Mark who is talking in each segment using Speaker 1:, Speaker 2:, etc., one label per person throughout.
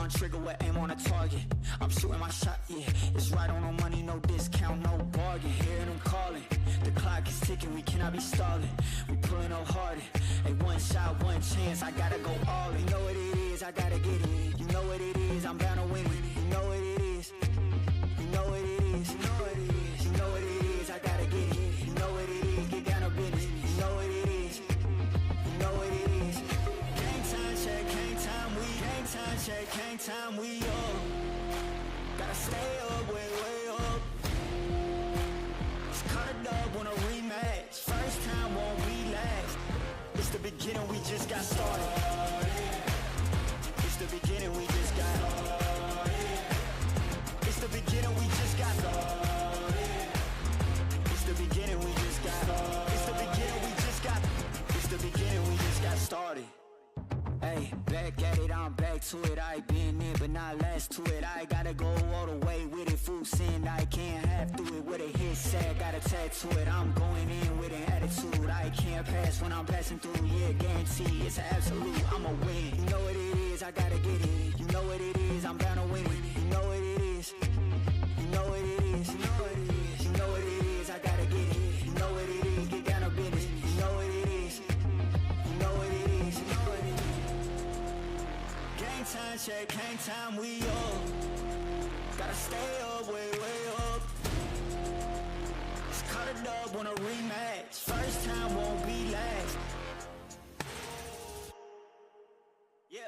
Speaker 1: on trigger with aim on a target. I'm shooting my shot, yeah. It's right on no money, no discount, no bargain. Hearing them calling. The clock is ticking, we cannot be stalling. We pulling up harder. Hey, one shot, one chance, I gotta go all in. You know what it is, I gotta get it. You know what it is, I'm bound to win it. You know what it is. You know what it is. You know what it is. You know what it is, I gotta get it. You know what it is, get down to business. You know what it is. You know what it is. Game time check, game time we. Game time check, game time we up. Gotta stay up, way, way up. It's cut it up on a rematch. First time won't be last. It's the beginning, we just got started. It's the beginning, we just got started. It's the beginning, we just got started. It's the beginning, we just got started. It's the beginning, we just got. It's the beginning, we just got started. Hey, back at it, I'm back to it. I been in, but not last to it. I gotta go all the way with it. Full send, I can't have through it with a hit set. Got a tattoo it. I'm going in with an attitude. I can't pass when I'm passing through. Yeah, guarantee it's an absolute. I'ma win. You know what it is, I gotta get it. You know what it is, I'm bound to win it. You know what it is. You know what it is. You know what it is. You know what it is, I gotta get it. You know what it is, get down to business. You know what it is. You know what it is. You know what it is. Game time check, game time we up. Gotta stay up, way, way up. Let's cut it up on a rematch. First time won't be last. Yeah.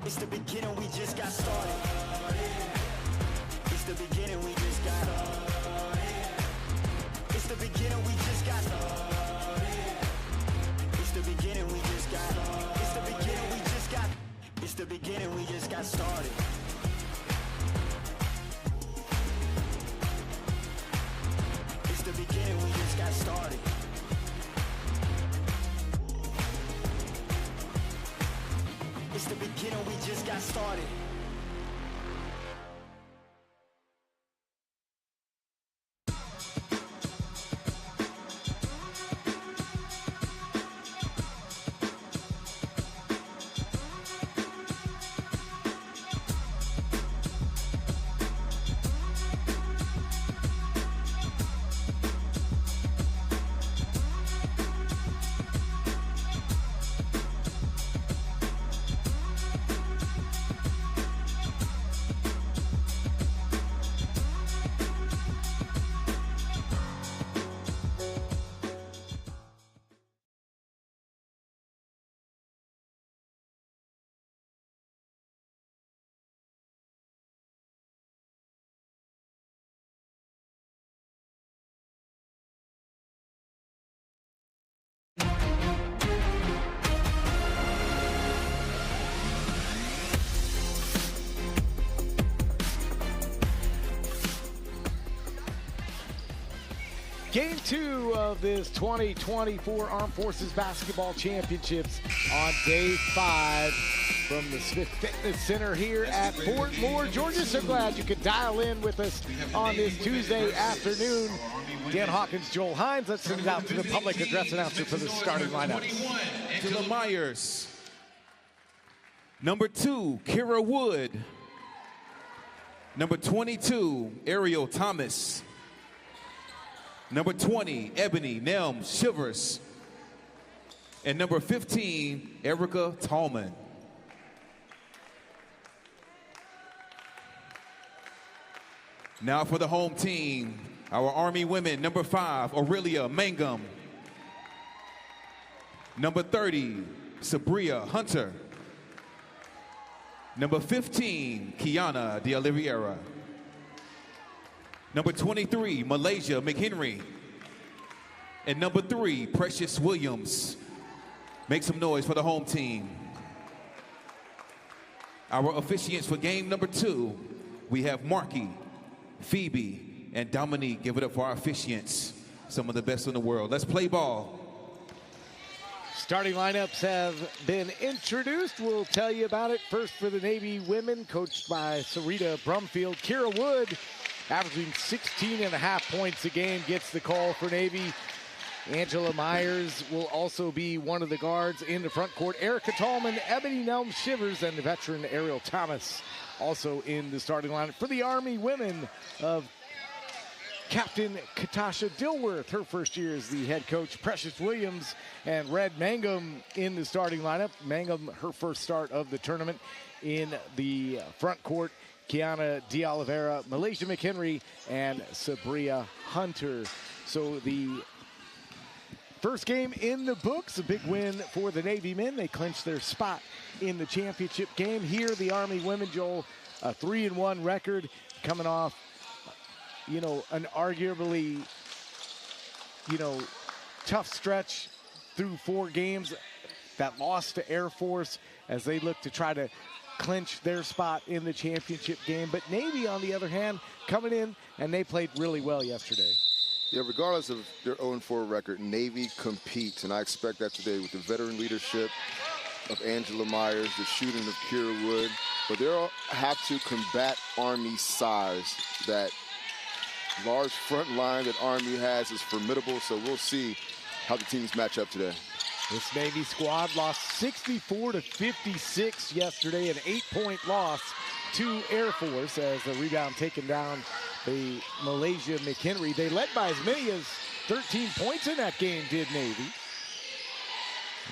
Speaker 1: It's the beginning, we just got started. It's the beginning, we just got started. It's the beginning, we just got started. It's the beginning, we just got started. It's the beginning, we just got. It's the beginning, we just got started. It's the beginning, we just got started. It's the beginning, we just got started.
Speaker 2: Game 2 of this 2024 Armed Forces Basketball Championships on day 5 from the Smith Fitness Center here at Fort Moore, Georgia. So glad you could dial in with us on this Tuesday afternoon. Dan Hawkins, Joel Hines. Let's send it out to the public address announcer for the starting lineup.
Speaker 3: Angela Myers. Number 2, Kira Wood. Number 22, Ariel Thomas. Number 20, Ebony Nelm Shivers. And number 15, Erica Tallman. Now for the home team, our Army women, number 5, Aurelia Mangum. Number 30, Sabria Hunter. Number 15, Kiana De Oliveira. Number 23, Malaysia McHenry. And number 3, Precious Williams. Make some noise for the home team. Our officiants for game number 2, we have Marky, Phoebe, and Dominique. Give it up for our officiants, some of the best in the world. Let's play ball.
Speaker 2: Starting lineups have been introduced. We'll tell you about it. First for the Navy women, coached by Sarita Brumfield. Kira Wood, averaging 16.5 points a game, gets the call for Navy. Angela Myers will also be one of the guards in the front court. Erica Tallman, Ebony Nelm Shivers, and the veteran Ariel Thomas also in the starting lineup. For the Army women of Captain Katasha Dilworth, her first year as the head coach. Precious Williams and Red Mangum in the starting lineup. Mangum, her first start of the tournament in the front court. Kiana De Oliveira, Malaysia McHenry, and Sabria Hunter. So the first game in the books, a big win for the Navy men. They clinched their spot in the championship game. Here, the Army women, Joel, a 3-1 record coming off, you know, an arguably, you know, tough stretch through 4 games. That loss to Air Force as they look to try to clinch their spot in the championship game. But Navy, on the other hand, coming in, and they played really well yesterday.
Speaker 4: Yeah, regardless of their 0-4 record, Navy competes, and I expect that today with the veteran leadership of Angela Myers, the shooting of Kira Wood. But they'll have to combat Army's size. That large front line that Army has is formidable, so we'll see how the teams match up today.
Speaker 2: This Navy squad lost 64-56 yesterday, an 8-point loss to Air Force as the rebound taken down the Malaysia McHenry. They led by as many as 13 points in that game, did Navy.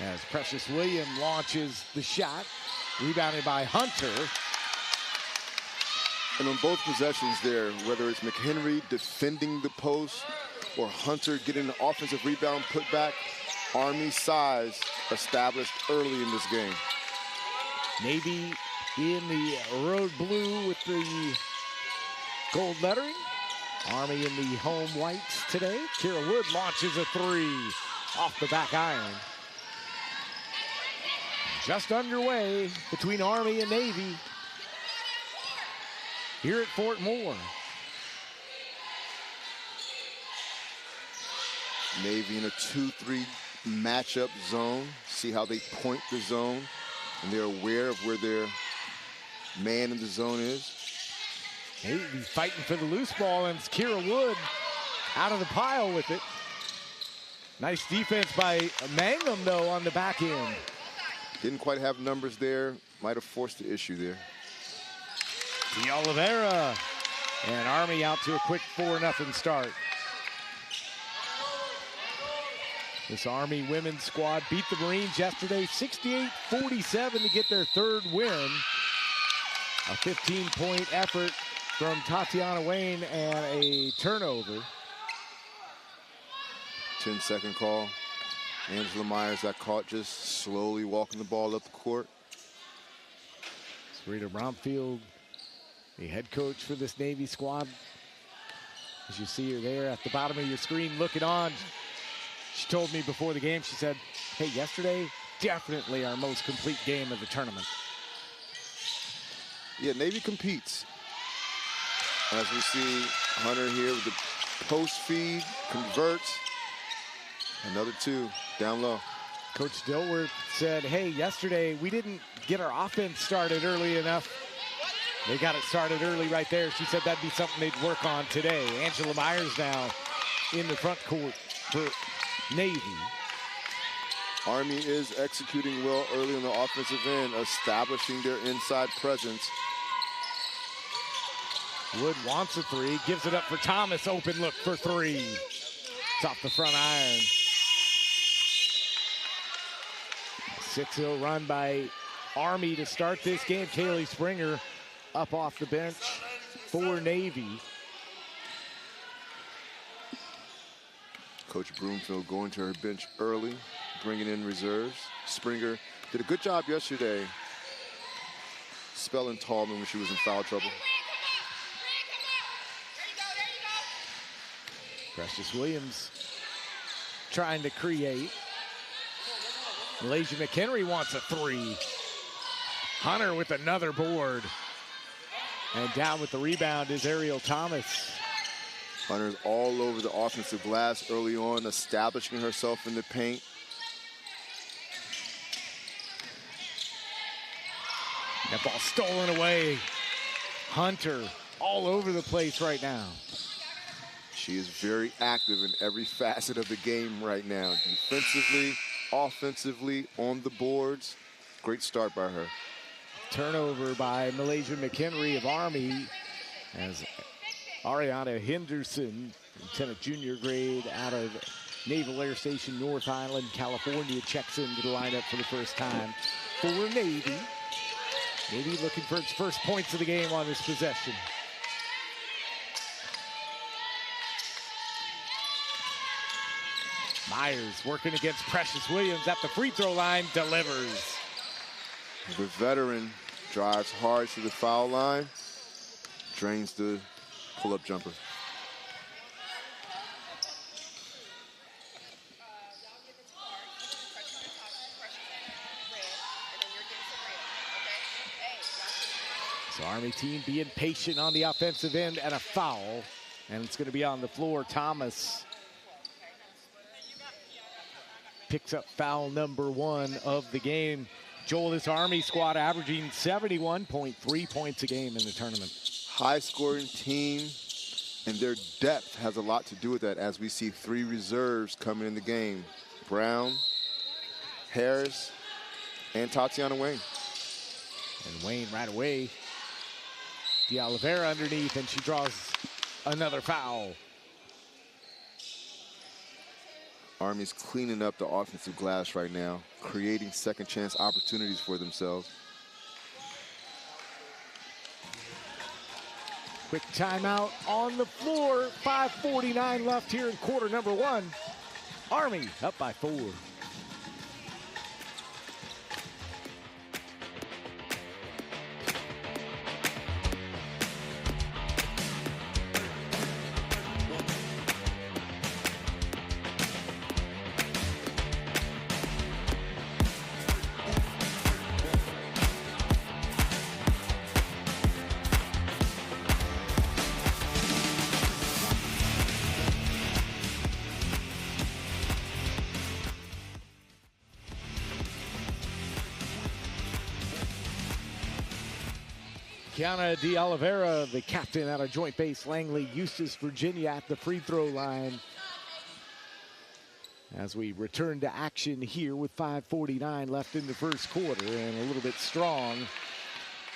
Speaker 2: As Precious Williams launches the shot, rebounded by Hunter.
Speaker 4: And on both possessions there, whether it's McHenry defending the post or Hunter getting the offensive rebound put back, Army size established early in this game.
Speaker 2: Navy in the road blue with the gold lettering. Army in the home whites today. Kira Wood launches a 3 off the back iron. Just underway between Army and Navy here at Fort Moore.
Speaker 4: Navy in a 2-3 matchup zone. See how they point the zone, and they're aware of where their man in the zone is.
Speaker 2: Navy fighting for the loose ball, and it's Kira Wood out of the pile with it. Nice defense by Mangum, though, on the back end.
Speaker 4: Didn't quite have numbers there. Might have forced the issue there.
Speaker 2: De Oliveira, and Army out to a quick 4-0 start. This Army women's squad beat the Marines yesterday 68-47 to get their 3rd win. A 15-point effort from Tatiana Wayne and a turnover.
Speaker 4: 10-second call. Angela Myers got caught just slowly walking the ball up the court.
Speaker 2: Rita Bromfield, the head coach for this Navy squad. As you see her there at the bottom of your screen looking on. She told me before the game, she said, hey, yesterday, definitely our most complete game of the tournament.
Speaker 4: Yeah, Navy competes. As we see Hunter here with the post feed, converts. Another 2 down low.
Speaker 2: Coach Dilworth said, hey, yesterday we didn't get our offense started early enough. They got it started early right there. She said that'd be something they'd work on today. Angela Myers now in the front court for Navy.
Speaker 4: Army is executing well early on the offensive end, establishing their inside presence.
Speaker 2: Wood wants a 3, gives it up for Thomas. Open look for 3. It's off the front iron. 6-0 run by Army to start this game. Kaylee Springer up off the bench for Navy.
Speaker 4: Coach Broomfield going to her bench early, bringing in reserves. Springer did a good job yesterday spelling Tallman when she was in foul trouble.
Speaker 2: Precious Williams trying to create. Malaysia McHenry wants a 3. Hunter with another board. And down with the rebound is Ariel Thomas.
Speaker 4: Hunter's all over the offensive glass early on, establishing herself in the paint.
Speaker 2: That ball stolen away. Hunter all over the place right now.
Speaker 4: She is very active in every facet of the game right now. Defensively, offensively, on the boards. Great start by her.
Speaker 2: Turnover by Malaysia McHenry of Army as Ariana Henderson, lieutenant junior grade out of Naval Air Station, North Island, California, checks into the lineup for the first time for Navy. Navy looking for its first points of the game on this possession. Myers working against Precious Williams at the free throw line, delivers.
Speaker 4: The veteran drives hard to the foul line, drains the pull-up jumper.
Speaker 2: So Army team being patient on the offensive end, and a foul. And it's going to be on the floor. Thomas picks up foul number 1 of the game. Joel, this Army squad averaging 71.3 points a game in the tournament.
Speaker 4: High-scoring team, and their depth has a lot to do with that, as we see 3 reserves coming in the game. Brown, Harris, and Tatiana Wayne.
Speaker 2: And Wayne right away. De Oliveira underneath, and she draws another foul.
Speaker 4: Army's cleaning up the offensive glass right now, creating second chance opportunities for themselves.
Speaker 2: Quick timeout on the floor. 5:49 left here in quarter number 1. Army up by 4. Kiana De Oliveira, the captain out of Joint Base Langley, Eustis, Virginia, at the free throw line. As we return to action here with 5:49 left in the first quarter, and a little bit strong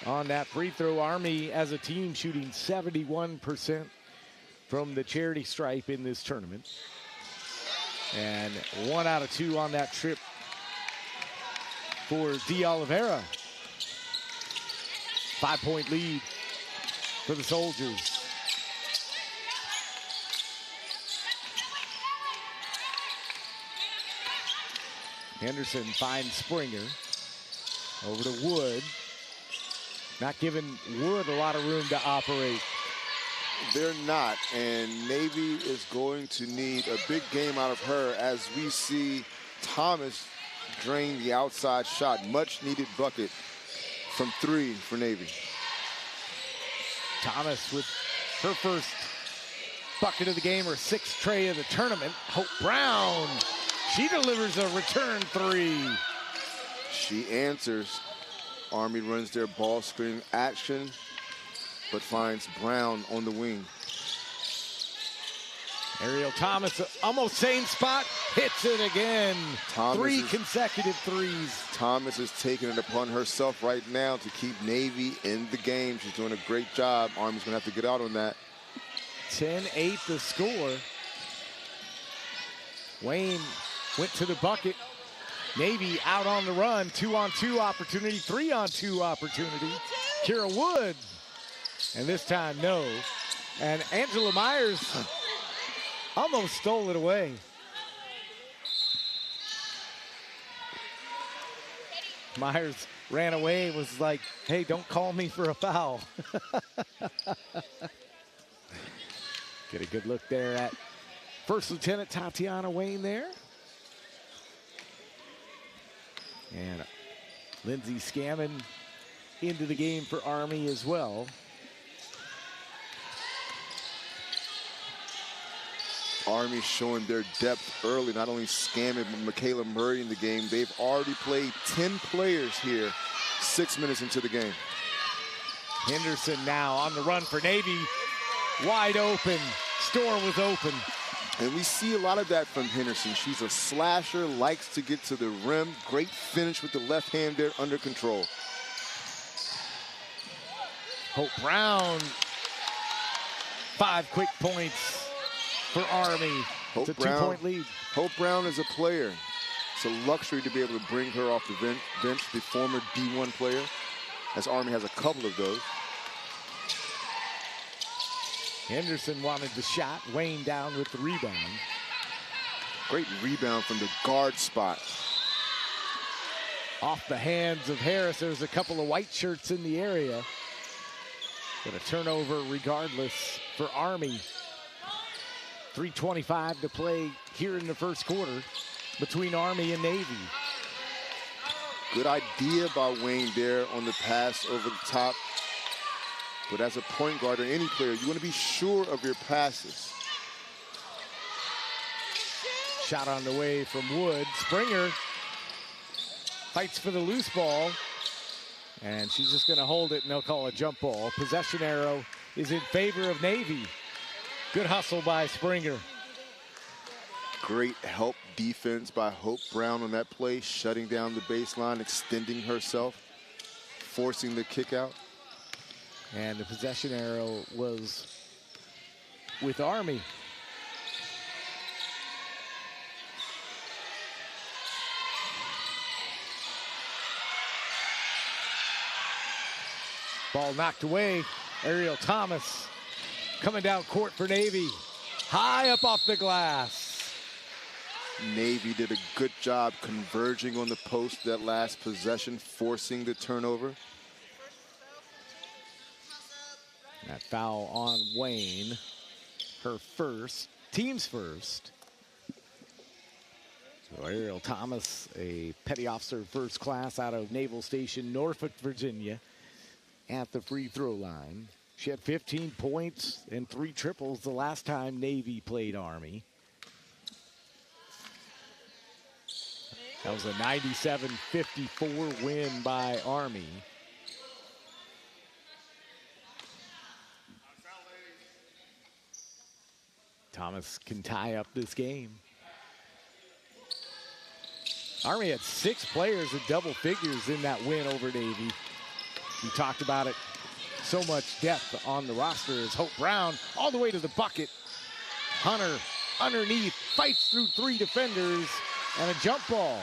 Speaker 2: on that free throw. Army as a team shooting 71% from the charity stripe in this tournament. And 1 out of 2 on that trip for De Oliveira. 5-point lead for the Soldiers. Henderson finds Springer. Over to Wood. Not giving Wood a lot of room to operate.
Speaker 4: They're not, and Navy is going to need a big game out of her, as we see Thomas drain the outside shot. Much needed bucket from 3 for Navy.
Speaker 2: Thomas with her first bucket of the game, her 6th tray of the tournament. Hope Brown, she delivers a return 3.
Speaker 4: She answers. Army runs their ball screen action, but finds Brown on the wing.
Speaker 2: Ariel Thomas, almost same spot, hits it again. 3 consecutive threes.
Speaker 4: Thomas is taking it upon herself right now to keep Navy in the game. She's doing a great job. Army's gonna have to get out on that.
Speaker 2: 10-8 the score. Wayne went to the bucket. Navy out on the run. 2-on-2 opportunity, 3-on-2 opportunity. Kira Wood, and this time no. And Angela Myers almost stole it away. Myers ran away and was like, hey, don't call me for a foul. Get a good look there at First Lieutenant Tatiana Wayne there. And Lindsey Scammon into the game for Army as well.
Speaker 4: Army showing their depth early, not only Scammon, but Michaela Murray in the game. They've already played 10 players here, 6 minutes into the game.
Speaker 2: Henderson now on the run for Navy. Wide open. store was open.
Speaker 4: And we see a lot of that from Henderson. She's a slasher, likes to get to the rim. Great finish with the left hand there under control.
Speaker 2: Hope Brown, 5 quick points for Army. It's a 2-point lead.
Speaker 4: Hope Brown is a player. It's a luxury to be able to bring her off the bench, the former D1 player, as Army has a couple of those.
Speaker 2: Henderson wanted the shot. Wayne down with the rebound.
Speaker 4: Great rebound from the guard spot.
Speaker 2: Off the hands of Harris. There's a couple of white shirts in the area. But a turnover regardless for Army. 3:25 to play here in the first quarter between Army and Navy.
Speaker 4: Good idea by Wayne there on the pass over the top. But as a point guard or any player, you want to be sure of your passes.
Speaker 2: Shot on the way from Wood. Springer fights for the loose ball. And she's just going to hold it, and they'll call a jump ball. Possession arrow is in favor of Navy. Good hustle by Springer.
Speaker 4: Great help defense by Hope Brown on that play, shutting down the baseline, extending herself, forcing the kick out.
Speaker 2: And the possession arrow was with Army. Ball knocked away. Ariel Thomas coming down court for Navy. High up off the glass.
Speaker 4: Navy did a good job converging on the post that last possession, forcing the turnover.
Speaker 2: That foul on Wayne. Her first, team's first. So Ariel Thomas, a petty officer first class out of Naval Station, Norfolk, Virginia, at the free throw line. She had 15 points and 3 triples the last time Navy played Army. That was a 97-54 win by Army. Thomas can tie up this game. Army had 6 players at double figures in that win over Navy. We talked about it. So much depth on the roster as Hope Brown all the way to the bucket. Hunter underneath, fights through 3 defenders, and a jump ball.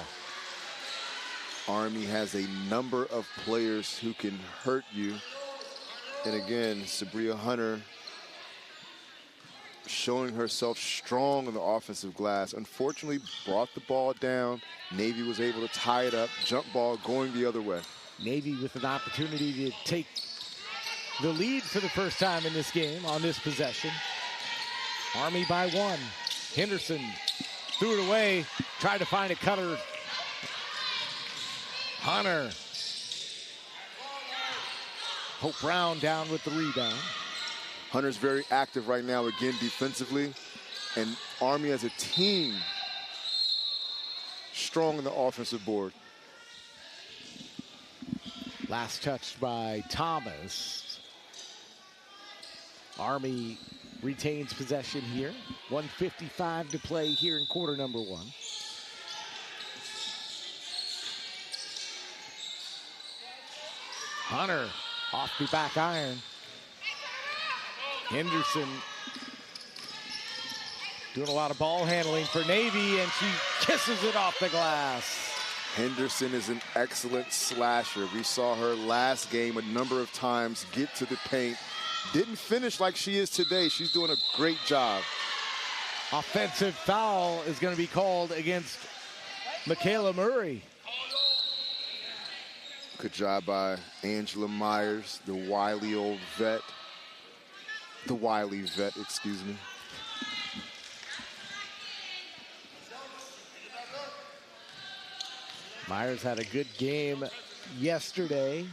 Speaker 4: Army has a number of players who can hurt you. And again, Sabria Hunter showing herself strong on the offensive glass. Unfortunately, brought the ball down. Navy was able to tie it up. Jump ball going the other way.
Speaker 2: Navy with an opportunity to take the lead for the first time in this game on this possession. Army by 1. Henderson threw it away, tried to find a cutter. Hunter. Hope Brown down with the rebound.
Speaker 4: Hunter's very active right now, again, defensively. And Army as a team, strong on the offensive board.
Speaker 2: Last touched by Thomas. Army retains possession here. 1:55 to play here in quarter number 1. Hunter off the back iron. Henderson doing a lot of ball handling for Navy, and she kisses it off the glass.
Speaker 4: Henderson is an excellent slasher. We saw her last game a number of times get to the paint. Didn't finish like she is today. She's doing a great job.
Speaker 2: Offensive foul is going to be called against Michaela Murray.
Speaker 4: Good job by Angela Myers, the wily old vet. The wily vet, excuse me.
Speaker 2: Myers had a good game yesterday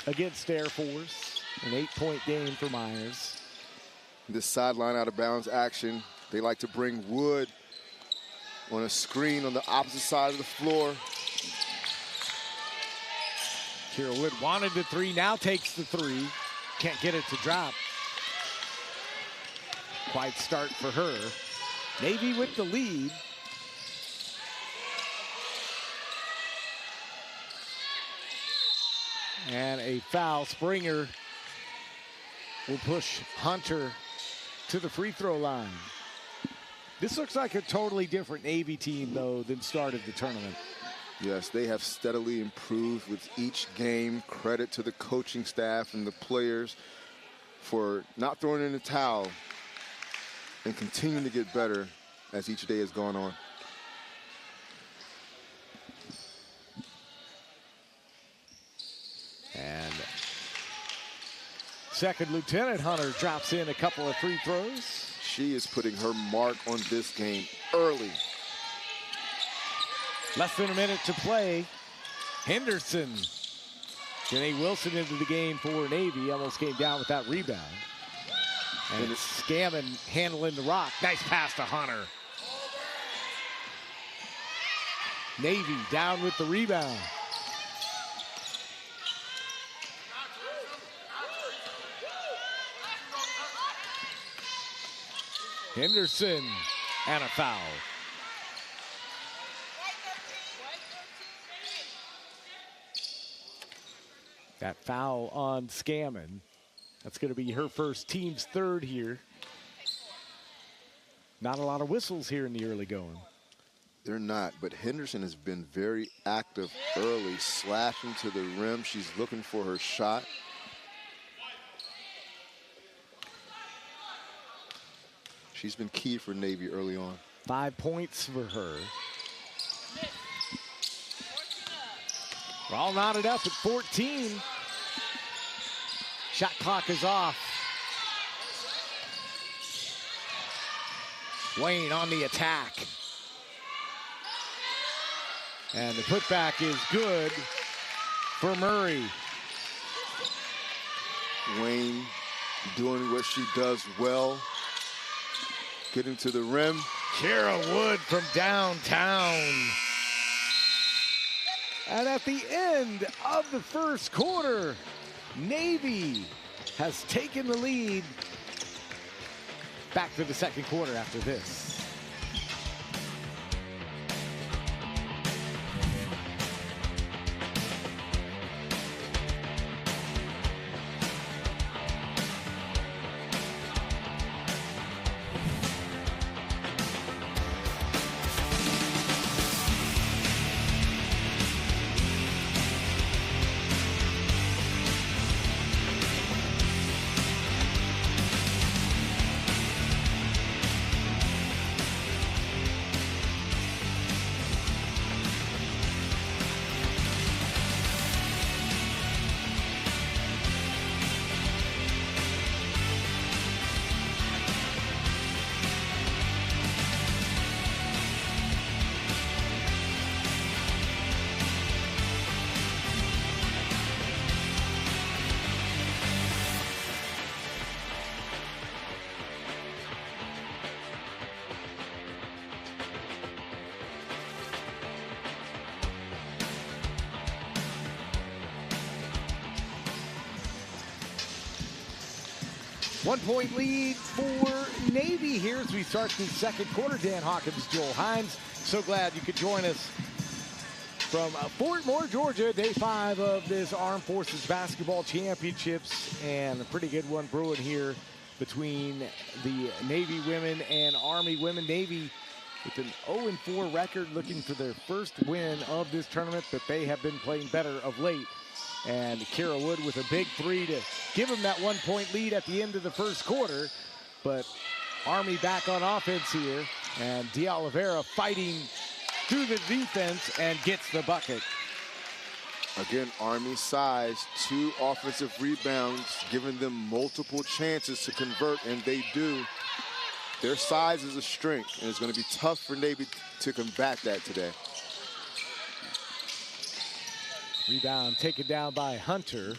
Speaker 2: against Air Force. An 8-point game for Myers.
Speaker 4: This sideline out of bounds action, they like to bring Wood on a screen on the opposite side of the floor.
Speaker 2: Kira Wood wanted the 3, now takes the 3. Can't get it to drop. Quiet start for her. Navy with the lead. And a foul. Springer will push Hunter to the free throw line. This looks like a totally different Navy team, though, than started the tournament.
Speaker 4: Yes, they have steadily improved with each game. Credit to the coaching staff and the players for not throwing in the towel and continuing to get better as each day has gone on.
Speaker 2: And second lieutenant Hunter drops in a couple of free throws.
Speaker 4: She is putting her mark on this game early.
Speaker 2: Less than a minute to play. Henderson. Janae Wilson into the game for Navy. Almost came down with that rebound. And it's Scammon handling the rock. Nice pass to Hunter. Navy down with the rebound. Henderson and a foul. That foul on Scammon. That's going to be her first, team's third here. Not a lot of whistles here in the early going.
Speaker 4: They're not, but Henderson has been very active early, slashing to the rim. She's looking for her shot. She's been key for Navy early on.
Speaker 2: 5 points for her. We're all knotted up at 14. Shot clock is off. Wayne on the attack. And the putback is good for Murray.
Speaker 4: Wayne doing what she does well. Getting to the rim.
Speaker 2: Kara Wood from downtown. And at the end of the first quarter, Navy has taken the lead. Back to the second quarter after this. One-point lead for Navy here as we start the second quarter. Dan Hawkins, Joel Hines. So glad you could join us from Fort Moore, Georgia. Day 5 of this Armed Forces Basketball Championships, and a pretty good one brewing here between the Navy women and Army women. Navy with an 0-4 record, looking for their first win of this tournament, but they have been playing better of late. And Kara Wood with a big three to give them that 1-point lead at the end of the first quarter. But Army back on offense here, and De Oliveira fighting through the defense and gets the bucket.
Speaker 4: Again, Army size, 2 offensive rebounds, giving them multiple chances to convert, and they do. Their size is a strength, and it's going to be tough for Navy to combat that today.
Speaker 2: Rebound taken down by Hunter.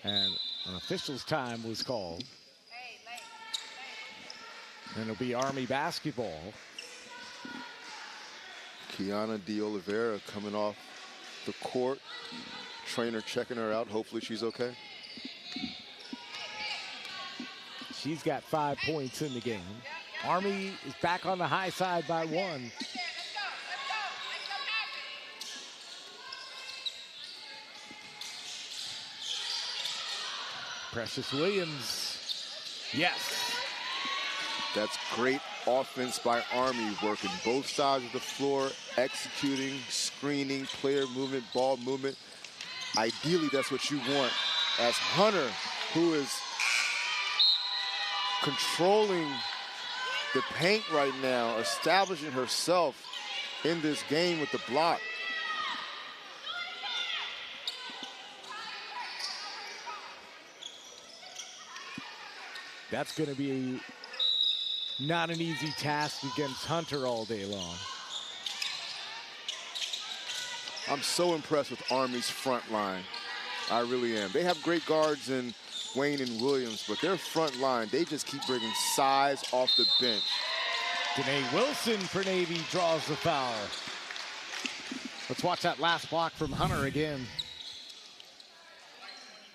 Speaker 2: And an official's time was called. And it'll be Army basketball.
Speaker 4: Kiana De Oliveira coming off the court. Trainer checking her out. Hopefully she's okay.
Speaker 2: She's got 5 points in the game. Army is back on the high side by 1. Precious Williams. Yes.
Speaker 4: That's great offense by Army, working both sides of the floor, executing, screening, player movement, ball movement. Ideally, that's what you want as Hunter, who is controlling the paint right now, establishing herself in this game with the block.
Speaker 2: That's going to be not an easy task against Hunter all day long.
Speaker 4: I'm so impressed with Army's front line. I really am. They have great guards in Wayne and Williams, but their front line, they just keep bringing size off the bench.
Speaker 2: Danae Wilson for Navy draws the foul. Let's watch that last block from Hunter again.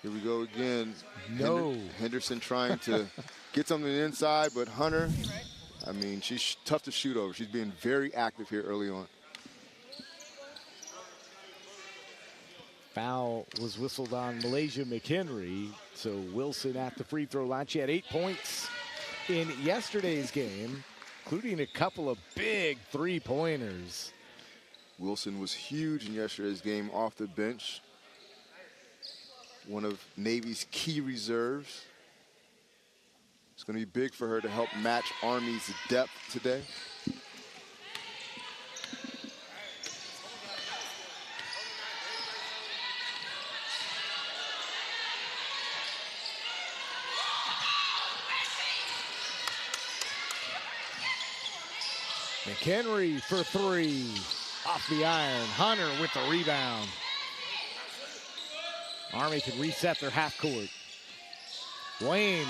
Speaker 4: Here we go again.
Speaker 2: No.
Speaker 4: Henderson trying to get something inside, but Hunter, I mean, she's tough to shoot over. She's being very active here early on.
Speaker 2: Foul was whistled on Malaysia McHenry, so Wilson at the free throw line. She had 8 points in yesterday's game, including a couple of big three-pointers.
Speaker 4: Wilson was huge in yesterday's game off the bench. One of Navy's key reserves. It's going to be big for her to help match Army's depth today.
Speaker 2: McHenry for 3, off the iron. Hunter with the rebound. Army can reset their half court. Wayne,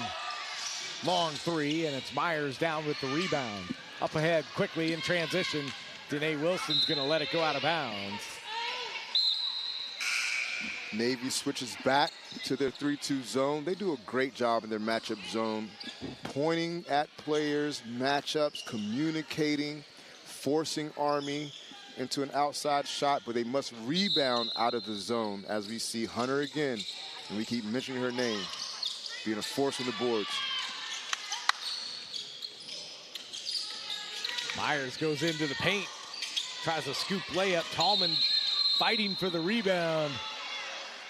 Speaker 2: long 3, and it's Myers down with the rebound. Up ahead quickly in transition. Danae Wilson's gonna let it go out of bounds.
Speaker 4: Navy switches back to their 3-2 zone. They do a great job in their matchup zone, pointing at players, matchups, communicating, forcing Army into an outside shot, but they must rebound out of the zone, as we see Hunter again, and we keep mentioning her name, being a force on the boards.
Speaker 2: Myers goes into the paint, tries a scoop layup. Tallman fighting for the rebound.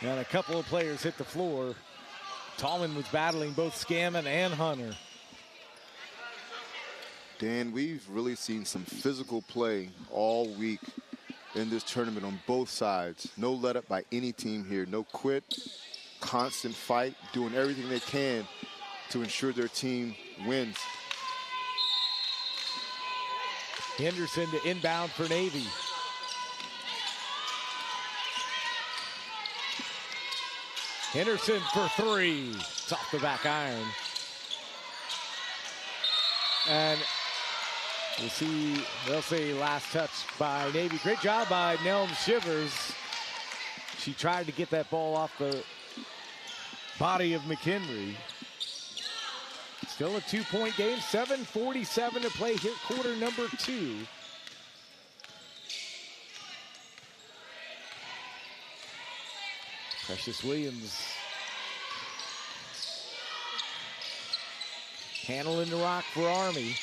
Speaker 2: And a couple of players hit the floor. Tallman was battling both Scammon and Hunter.
Speaker 4: Dan, we've really seen some physical play all week in this tournament on both sides. No let up by any team here. No quit, constant fight, doing everything they can to ensure their team wins.
Speaker 2: Henderson to inbound for Navy. Henderson for 3. It's off the back iron. And we'll see, they'll say last touch by Navy. Great job by Nelm Shivers. She tried to get that ball off the body of McHenry. Still a 2-point game, 7:47 to play here, quarter number 2. Precious Williams handling the rock for Army.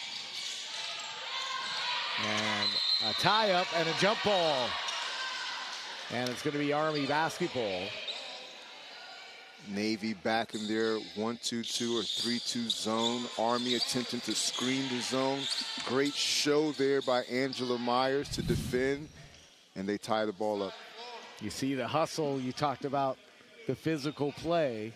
Speaker 2: And a tie-up and a jump ball. And it's going to be Army basketball.
Speaker 4: Navy back in their 1-2-2 or 3-2 zone. Army attempting to screen the zone. Great show there by Angela Myers to defend, and they tie the ball up.
Speaker 2: You see the hustle, you talked about the physical play.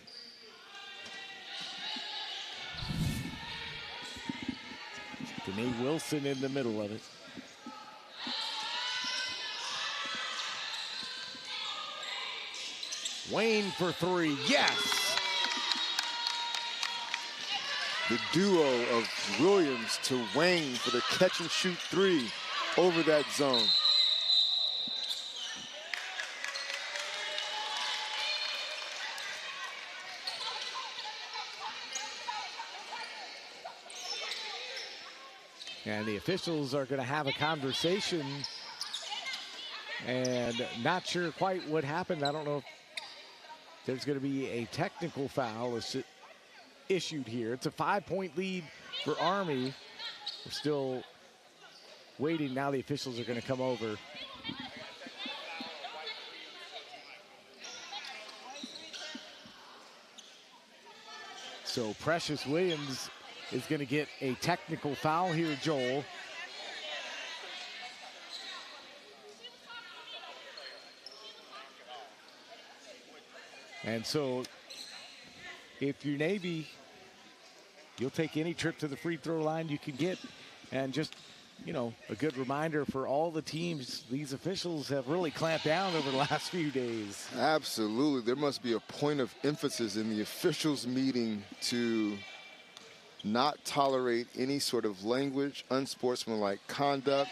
Speaker 2: Danae Wilson in the middle of it. Wayne for 3, yes!
Speaker 4: The duo of Williams to Wayne for the catch and shoot 3 over that zone.
Speaker 2: And the officials are going to have a conversation. And not sure quite what happened. I don't know if there's going to be a technical foul issued here. It's a 5-point lead for Army. We're still waiting. Now the officials are going to come over. So Precious Williams is going to get a technical foul here, Joel. And so if you're Navy, you'll take any trip to the free throw line you can get. And just, you know, a good reminder for all the teams, these officials have really clamped down over the last few days.
Speaker 4: Absolutely. There must be a point of emphasis in the officials meeting to not tolerate any sort of language, unsportsmanlike conduct.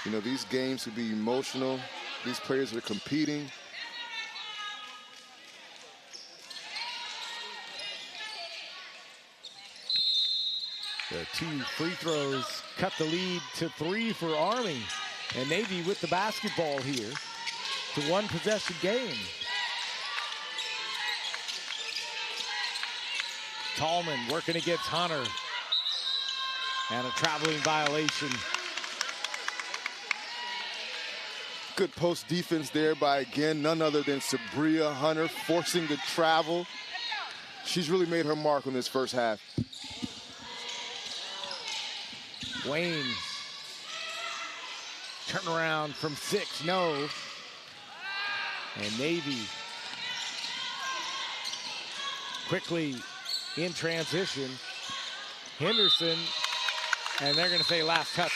Speaker 4: You know, these games could be emotional. These players are competing.
Speaker 2: The 2 free throws cut the lead to 3 for Army. And Navy with the basketball here. It's a 1-possession game. Tallman working against Hunter. And a traveling violation.
Speaker 4: Good post defense there by, again, none other than Sabria Hunter, forcing the travel. She's really made her mark on this first half.
Speaker 2: Wayne. Turnaround from 6, no. And Navy quickly in transition. Henderson, and they're going to say last touch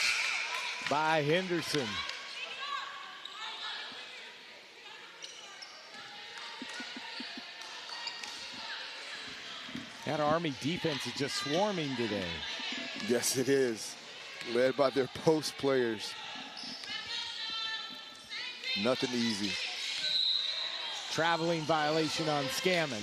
Speaker 2: by Henderson. That Army defense is just swarming today.
Speaker 4: Yes, it is. Led by their post players. Nothing easy.
Speaker 2: Traveling violation on Scammon.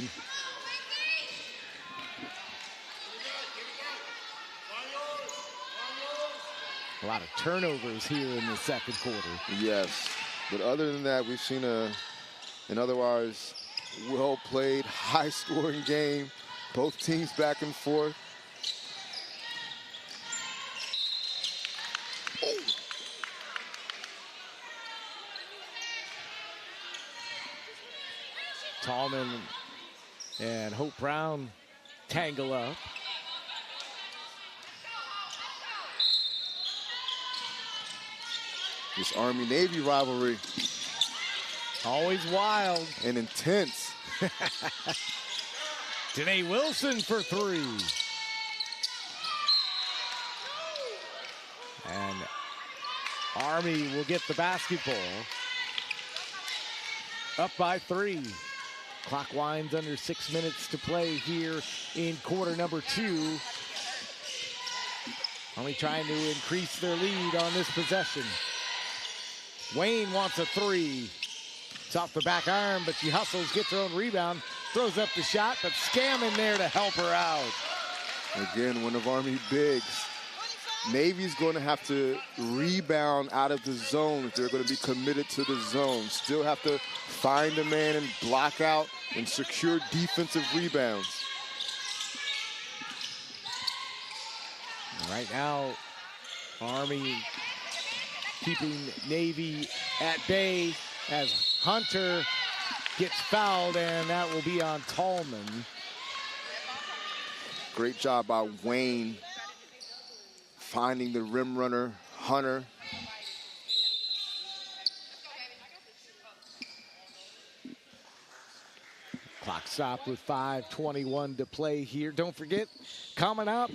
Speaker 2: A lot of turnovers here in the second quarter.
Speaker 4: Yes, but other than that, we've seen an otherwise well-played, high-scoring game. Both teams back and forth.
Speaker 2: Tallman and Hope Brown tangle up.
Speaker 4: This Army-Navy rivalry.
Speaker 2: Always wild.
Speaker 4: And intense.
Speaker 2: Danae Wilson for 3. And Army will get the basketball. Up by 3. Clock winds under 6 minutes to play here in quarter number 2. Army trying to increase their lead on this possession. Wayne wants a 3. It's off the back arm, but she hustles, gets her own rebound, throws up the shot, but Scammon there to help her out.
Speaker 4: Again, one of Army bigs. Navy's going to have to rebound out of the zone if they're going to be committed to the zone. Still have to find a man and block out and secure defensive rebounds.
Speaker 2: Right now, Army keeping Navy at bay as Hunter gets fouled, and that will be on Tallman.
Speaker 4: Great job by Wayne finding the rim runner, Hunter.
Speaker 2: Clock stopped with 5:21 to play here. Don't forget, coming up,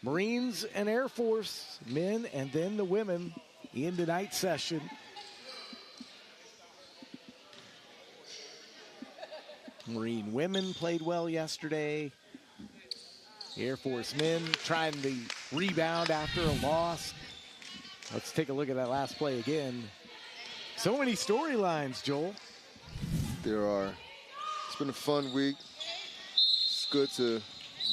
Speaker 2: Marines and Air Force, men and then the women in tonight's session. Marine women played well yesterday. Air Force men trying to rebound after a loss. Let's take a look at that last play again. So many storylines, Joel.
Speaker 4: There are. It's been a fun week. It's good to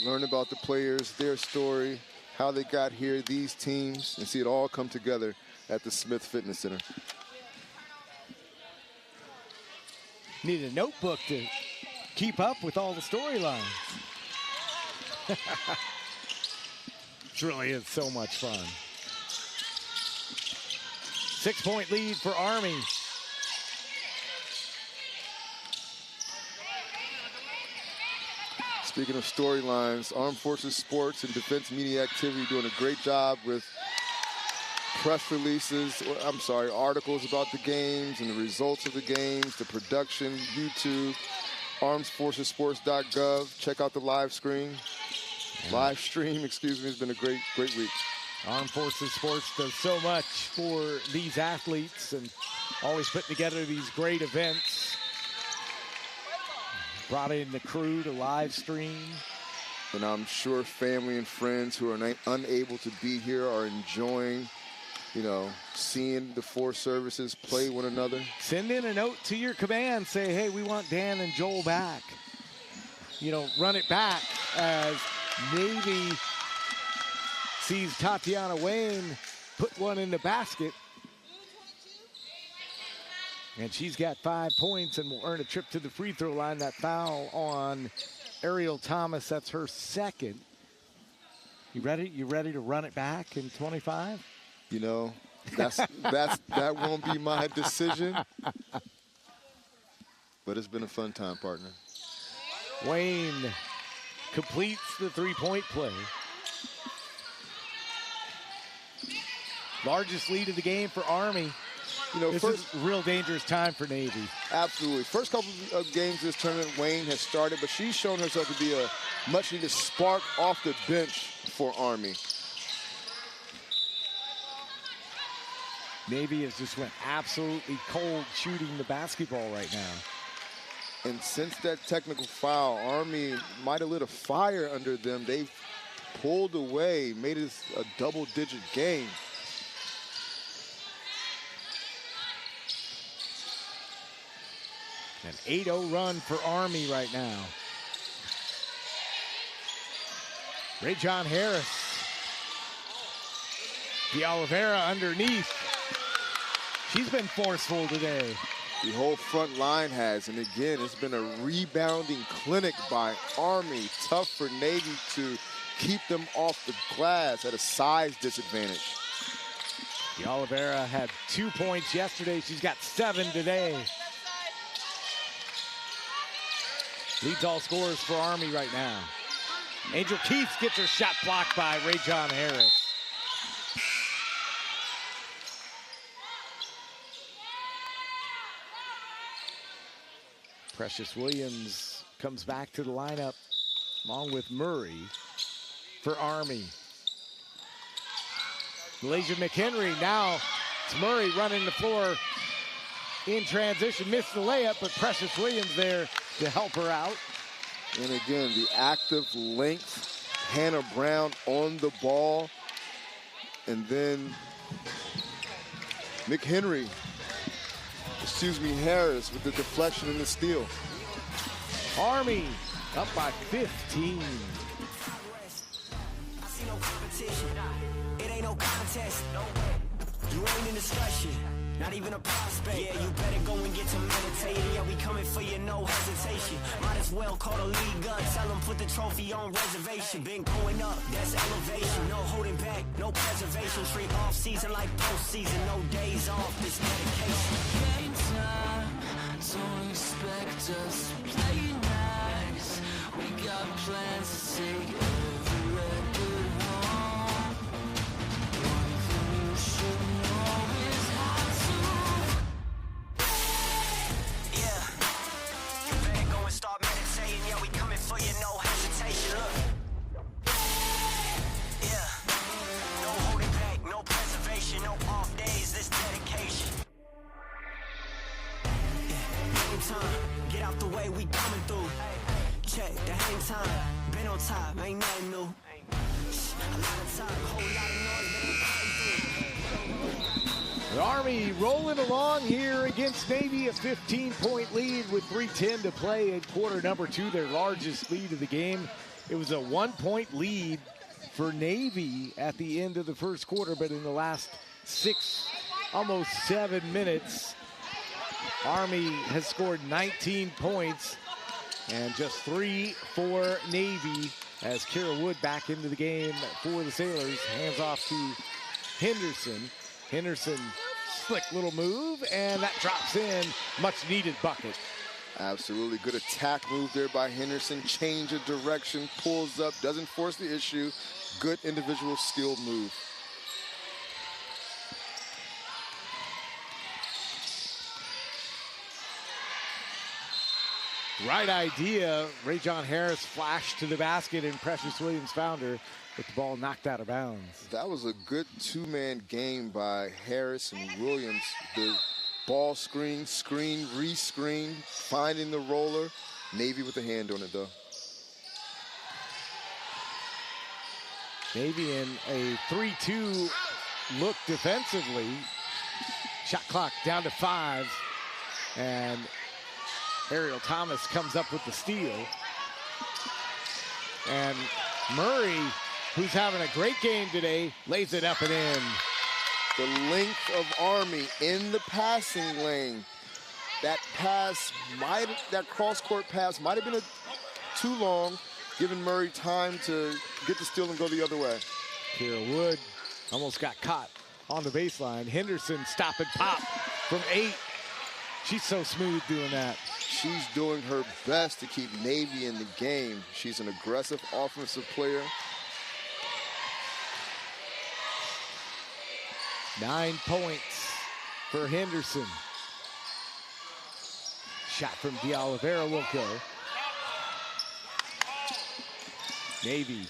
Speaker 4: learn about the players, their story, how they got here, these teams, and see it all come together at the Smith Fitness Center.
Speaker 2: Need a notebook to keep up with all the storylines. It really is so much fun. 6-point lead for Army.
Speaker 4: Speaking of storylines, Armed Forces Sports and Defense Media Activity doing a great job with press releases, articles about the games and the results of the games, the production, YouTube, armedforcesports.gov. Check out the live stream. It's been a great week.
Speaker 2: Armed Forces Sports does so much for these athletes and always put together these great events. Brought in the crew to live stream.
Speaker 4: And I'm sure family and friends who are unable to be here are enjoying, seeing the four services play one another.
Speaker 2: Send in a note to your command. Say, hey, we want Dan and Joel back. Run it back as Navy sees Tatiana Wayne put one in the basket. And she's got 5 points and will earn a trip to the free throw line. That foul on Ariel Thomas, that's her second. You ready? You ready to run it back in 25?
Speaker 4: That won't be my decision. But it's been a fun time, partner.
Speaker 2: Wayne completes the three-point play. Largest lead of the game for Army. This is a real dangerous time for Navy.
Speaker 4: Absolutely. First couple of games this tournament, Wayne has started, but she's shown herself to be a much-needed spark off the bench for Army.
Speaker 2: Navy has just went absolutely cold shooting the basketball right now.
Speaker 4: And since that technical foul, Army might have lit a fire under them. They've pulled away, made it a double-digit game.
Speaker 2: An 8-0 run for Army right now. Ray-John Harris. De Oliveira underneath. She's been forceful today.
Speaker 4: The whole front line has, and again, it's been a rebounding clinic by Army. Tough for Navy to keep them off the glass at a size disadvantage.
Speaker 2: De Oliveira had 2 points yesterday. She's got 7 today. Leads all scorers for Army right now. Angel Keith gets her shot blocked by Ray-John Harris. Precious Williams comes back to the lineup along with Murray for Army. Malaysia McHenry, now it's Murray running the floor in transition. Missed the layup, but Precious Williams there to help her out.
Speaker 4: And again, the active length, Hannah Brown on the ball. And then Harris with the deflection and the steal.
Speaker 2: Army up by 15.
Speaker 1: I see no competition. It ain't no contest. You ain't in discussion. Not even a prospect. Yeah, you better go and get to meditating. Yeah, we coming for you, no hesitation. Might as well call the league up. Tell them put the trophy on reservation. Been going up, that's elevation. No holding back, no preservation. Treat off season like postseason. No days off, this dedication.
Speaker 5: Game time, don't expect us to play nice. We got plans to take every record home. One thing you should know is how to.
Speaker 1: Yeah, you better go and start meditating. Yeah, we coming for you, no hesitation. Look. Yeah, no holding back, no preservation, no off days, this dedication. Game time, get out the way, we coming through. Check the hang time, been on top, ain't nothing new. A lot of time, whole lot of noise, they be coming through.
Speaker 2: The Army rolling along here against Navy, a 15-point lead with 3:10 to play in quarter number 2, their largest lead of the game. It was a 1-point lead for Navy at the end of the first quarter, but in the last 6, almost 7 minutes, Army has scored 19 points and just 3 for Navy as Kira Wood back into the game for the Sailors. Hands off to Henderson. Henderson, slick little move, and that drops in. Much needed bucket.
Speaker 4: Absolutely. Good attack move there by Henderson. Change of direction, pulls up, doesn't force the issue. Good individual skill move.
Speaker 2: Right idea. Ray John Harris flashed to the basket and Precious Williams found her, but the ball knocked out of bounds.
Speaker 4: That was a good two-man game by Harris and Williams. The ball screen, re-screen, finding the roller. Navy with a hand on it, though.
Speaker 2: Navy in a 3-2 look defensively. Shot clock down to 5. And Ariel Thomas comes up with the steal. And Murray, who's having a great game today, lays it up and in.
Speaker 4: The length of Army in the passing lane. That pass that cross-court pass might have been too long, giving Murray time to get the steal and go the other way.
Speaker 2: Kira Wood almost got caught on the baseline. Henderson stop and pop from 8. She's so smooth doing that.
Speaker 4: She's doing her best to keep Navy in the game. She's an aggressive offensive player.
Speaker 2: 9 points for Henderson. Shot from De Oliveira will go. Navy.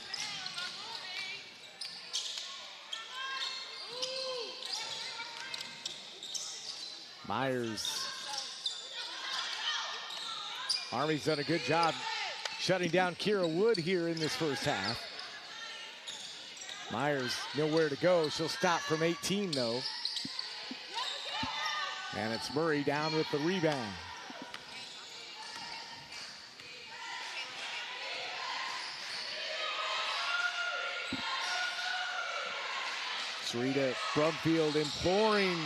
Speaker 2: Myers. Army's done a good job shutting down Kira Wood here in this first half. Myers nowhere to go. She'll stop from 18 though. And it's Murray down with the rebound. Sarita Brumfield imploring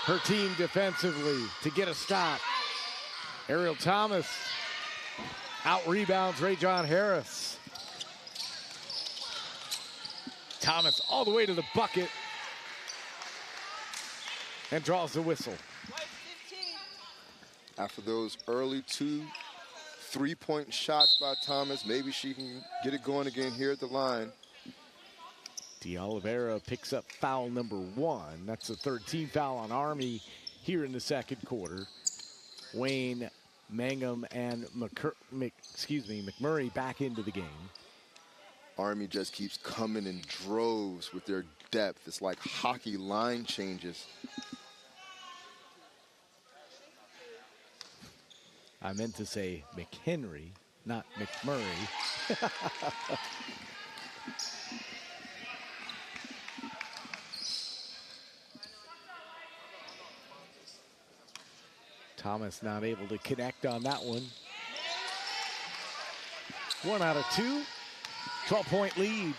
Speaker 2: her team defensively to get a stop. Ariel Thomas out-rebounds Ray John Harris. Thomas all the way to the bucket and draws the whistle.
Speaker 4: After those early 2 3-point shots by Thomas, maybe she can get it going again here at the line.
Speaker 2: De Oliveira picks up foul number 1. That's the third team foul on Army here in the second quarter. Wayne, Mangum, and McMurray back into the game.
Speaker 4: Army just keeps coming in droves with their depth. It's like hockey line changes.
Speaker 2: I meant to say McHenry, not McMurray. Thomas not able to connect on that one. 1 out of 2. 12-point lead.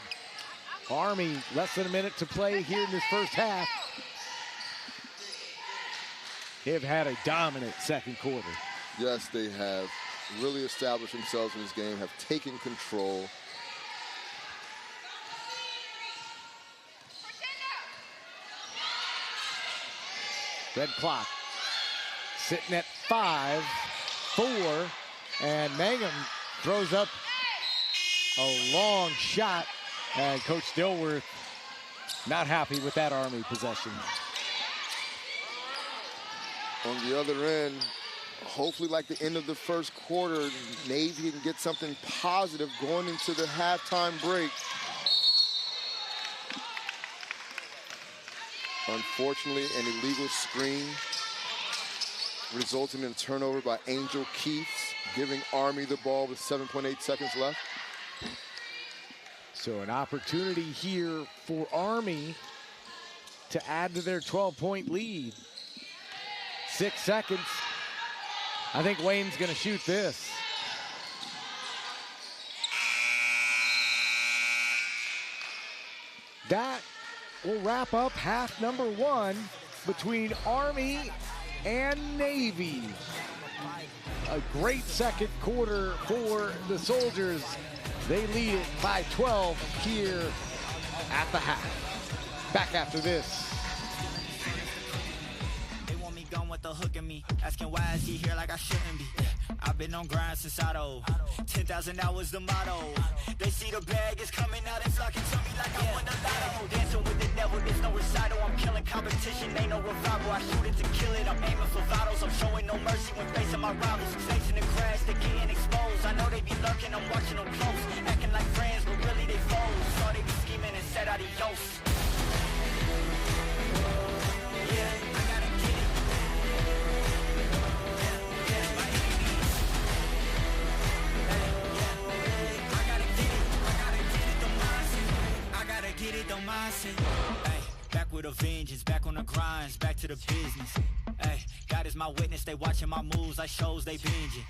Speaker 2: Army less than a minute to play here in this first half. They've had a dominant second quarter.
Speaker 4: Yes, they have really established themselves in this game, have taken control.
Speaker 2: Red clock. Sitting at 5, 4, and Mangum throws up a long shot, and Coach Dilworth not happy with that Army possession.
Speaker 4: On the other end, hopefully like the end of the first quarter, Navy can get something positive going into the halftime break. Unfortunately, an illegal screen resulting in a turnover by Angel Keith, giving Army the ball with 7.8 seconds left.
Speaker 2: So an opportunity here for Army to add to their 12-point lead. 6 seconds. I think Wayne's going to shoot this. that will wrap up half number 1 between Army and Navy. A great second quarter for the Soldiers. They lead it by 12 here at the half. Back after this.
Speaker 6: They want me gone with the hook in me. Asking why is he here like I shouldn't be. I've been on grind since Otto. 10,000 hours the motto. They see the bag is coming out and flocking to me like I won the lotto. Dancing with the devil, there's no recital. I'm killing competition, ain't no revival. I shoot it to kill it, I'm aiming for vitals. I'm showing no mercy when facing my rivals. Snakes in the grass, they getting exposed. I know they be lurking, I'm watching them close. Acting like friends, but really they foes. Saw they be scheming and said adios. Yeah, I gotta get it. Get it, don't mindset. Ay, back with a vengeance, back on the grinds, back to the business. Ay, God is my witness, they watching my moves like shows they binging.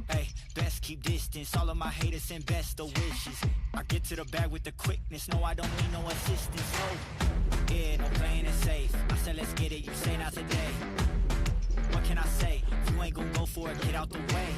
Speaker 6: Ay, best keep distance, all of my haters send best of wishes. I get to the bag with the quickness, no I don't need no assistance. No, yeah, no playing it safe. I said let's get it, you say not today. What can I say? If you ain't gon' go for it, get out the way.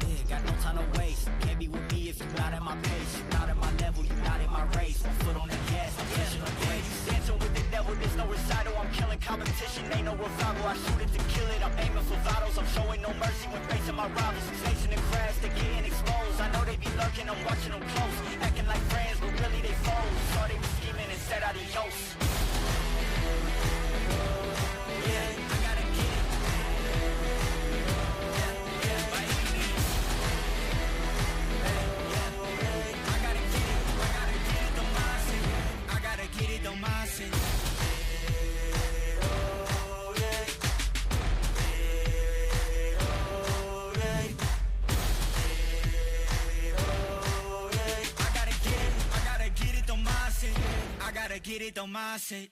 Speaker 6: Yeah, got no time to waste. Can't be with me if you're not at my pace. You're not at my level, you're not in my race. One foot on the gas, I'm pushing the brakes. Dancing with the devil, there's no recital. I'm killing competition, ain't no revival. I shoot it to kill it, I'm aiming for vitals. I'm showing no mercy when facing my rivals. Snakes in the grass, they getting exposed. I know they be lurking, I'm watching them close. Acting like friends, but really they foes. Saw they be scheming and said adios. Yeah, I gotta get it. Get it, don't mindset. I gotta get it, don't mindset. I gotta get it, don't mindset.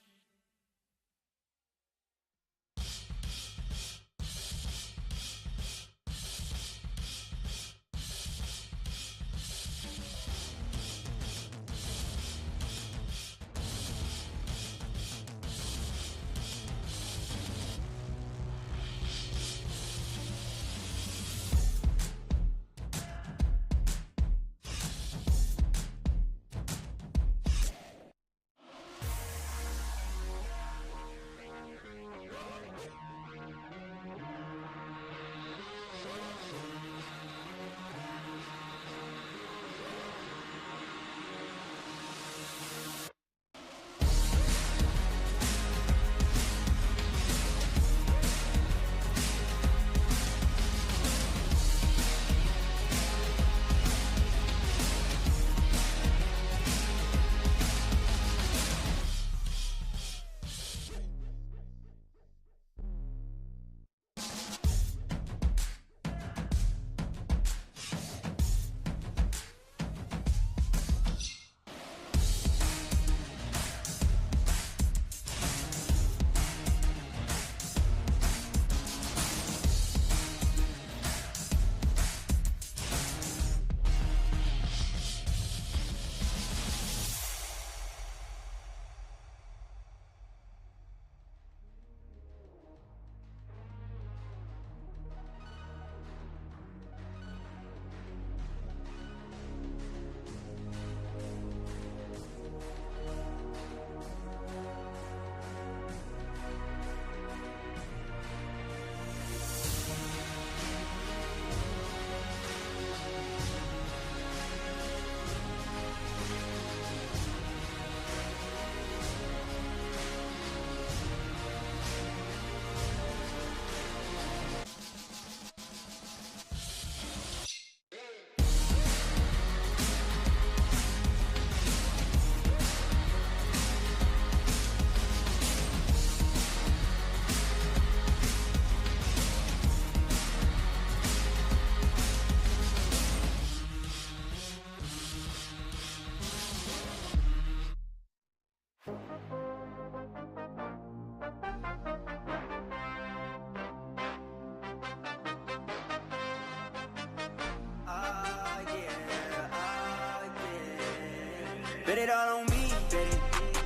Speaker 6: Bet it all on me,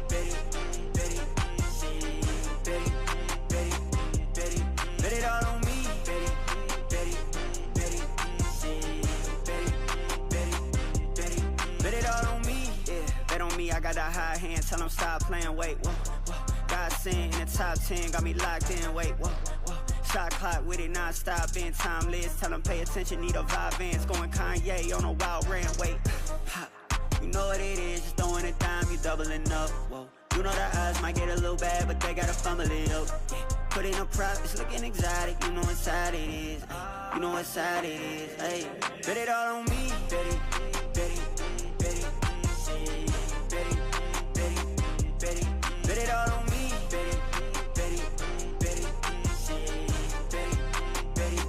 Speaker 6: bet
Speaker 7: I got that high hand, tell them stop playing, wait, whoa, whoa. God sent in the top 10, got me locked in, wait, whoa, whoa. Shot clock with it non-stop, been timeless. Tell them pay attention, need a vibe Vans. Going Kanye on a wild rant, wait. Ha. You know what it is, just throwing a dime, you doubling up, whoa. You know the odds might get a little bad, but they gotta fumble it up, yeah. Put in a prop, it's looking exotic, you know what side it is, you know what side it is, hey. Bet it all on me, bet it, bet it, bet it, bet it, bet it, bet it, bet it all on me, bet it, bet it, bet it, bet it, bet it,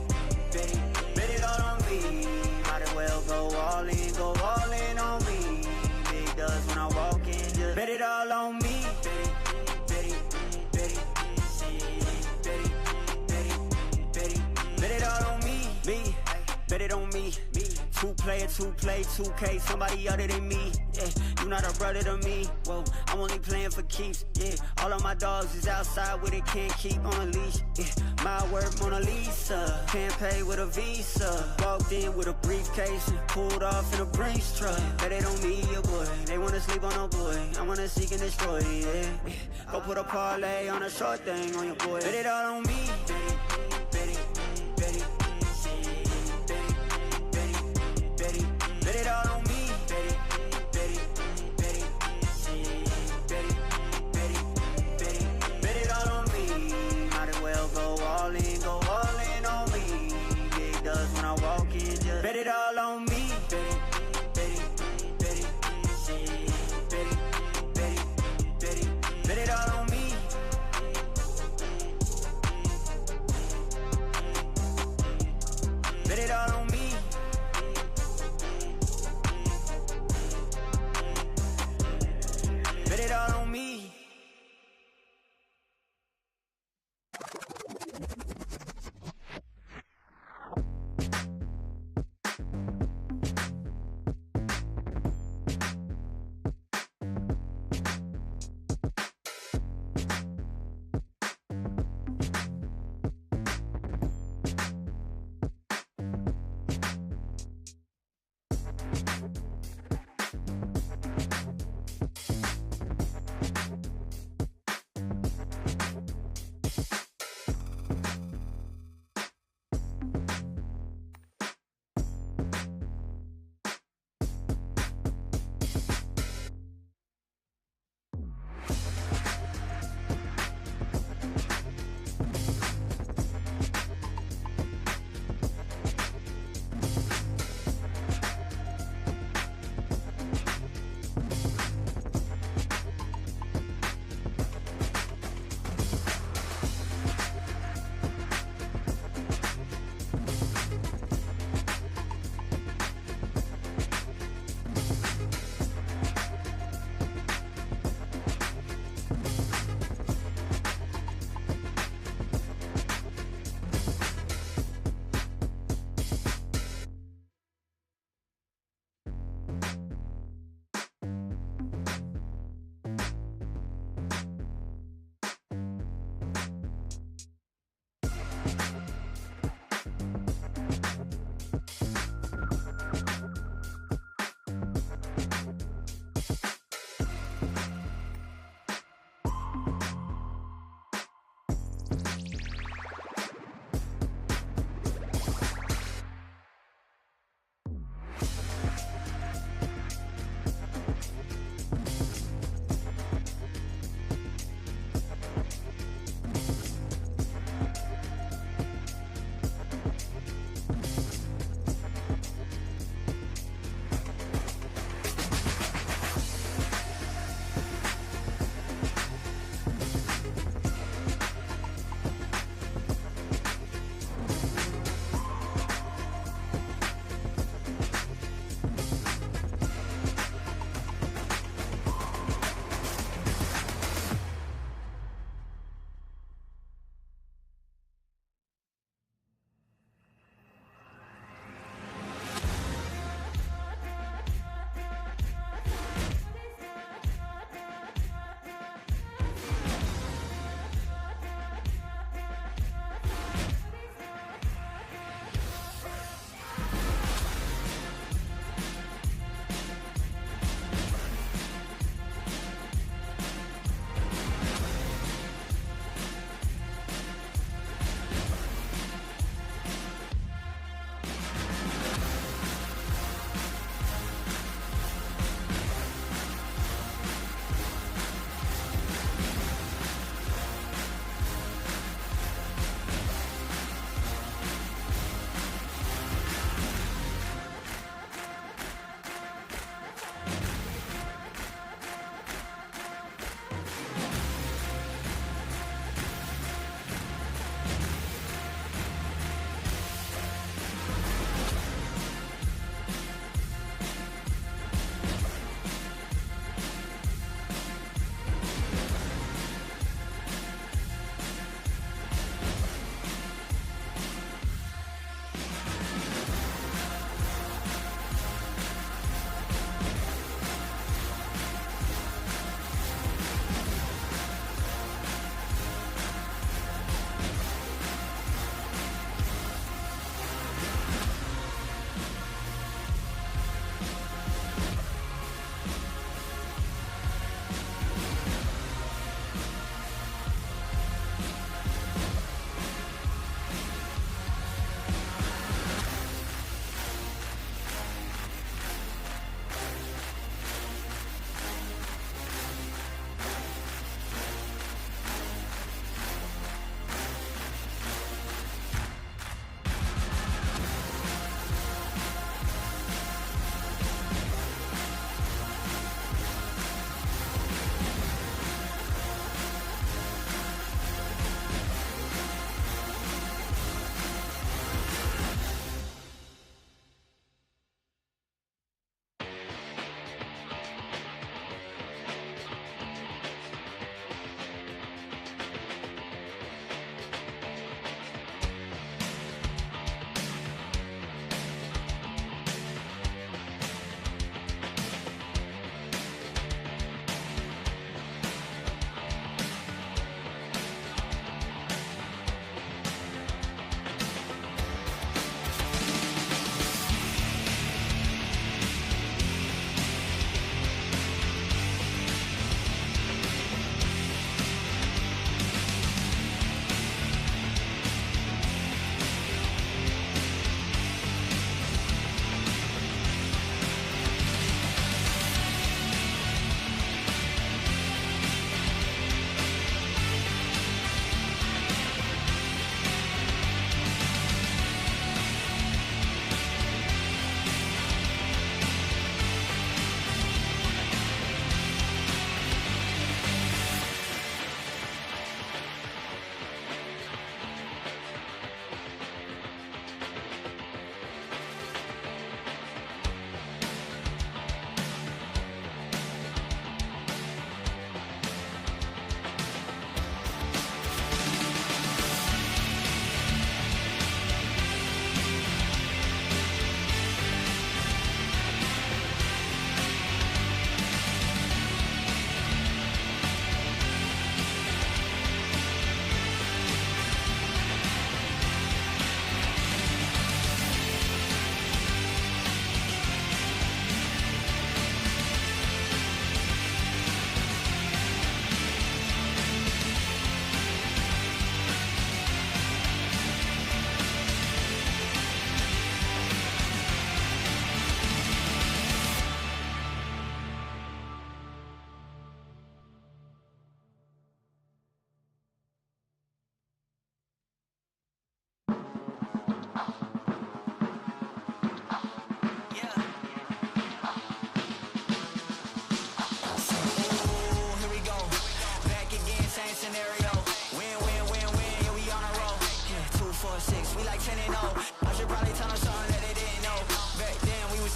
Speaker 7: bet it, bet it all on me. Might as well go all in on me. Big does when I walk in, just bet it all on me. Bet it, bet it, bet it, bet it, bet it, bet it all on me. Me, bet it on me. 2 player, 2 play, 2K, somebody other than me, yeah, you not a brother to me, whoa, I'm only playing for keeps, yeah, all of my dogs is outside with it, can't keep on a leash, yeah, my word Mona Lisa, can't pay with a Visa, walked in with a briefcase and pulled off in a Brinks truck, bet it on me, your boy, they wanna sleep on a boy, I wanna seek and destroy, yeah, go put a parlay on a short thing on your boy, bet it all on me, bet it, bet it, bet it, bet it all on me, bet it, bet it, bet it, bet it, bet it, bet it, bet it all on me. Might as well go all in on me. Big does when I walk in, just bet it all on me, bet it, bet it, bet it, bet it, bet it, bet it, bet it all on me.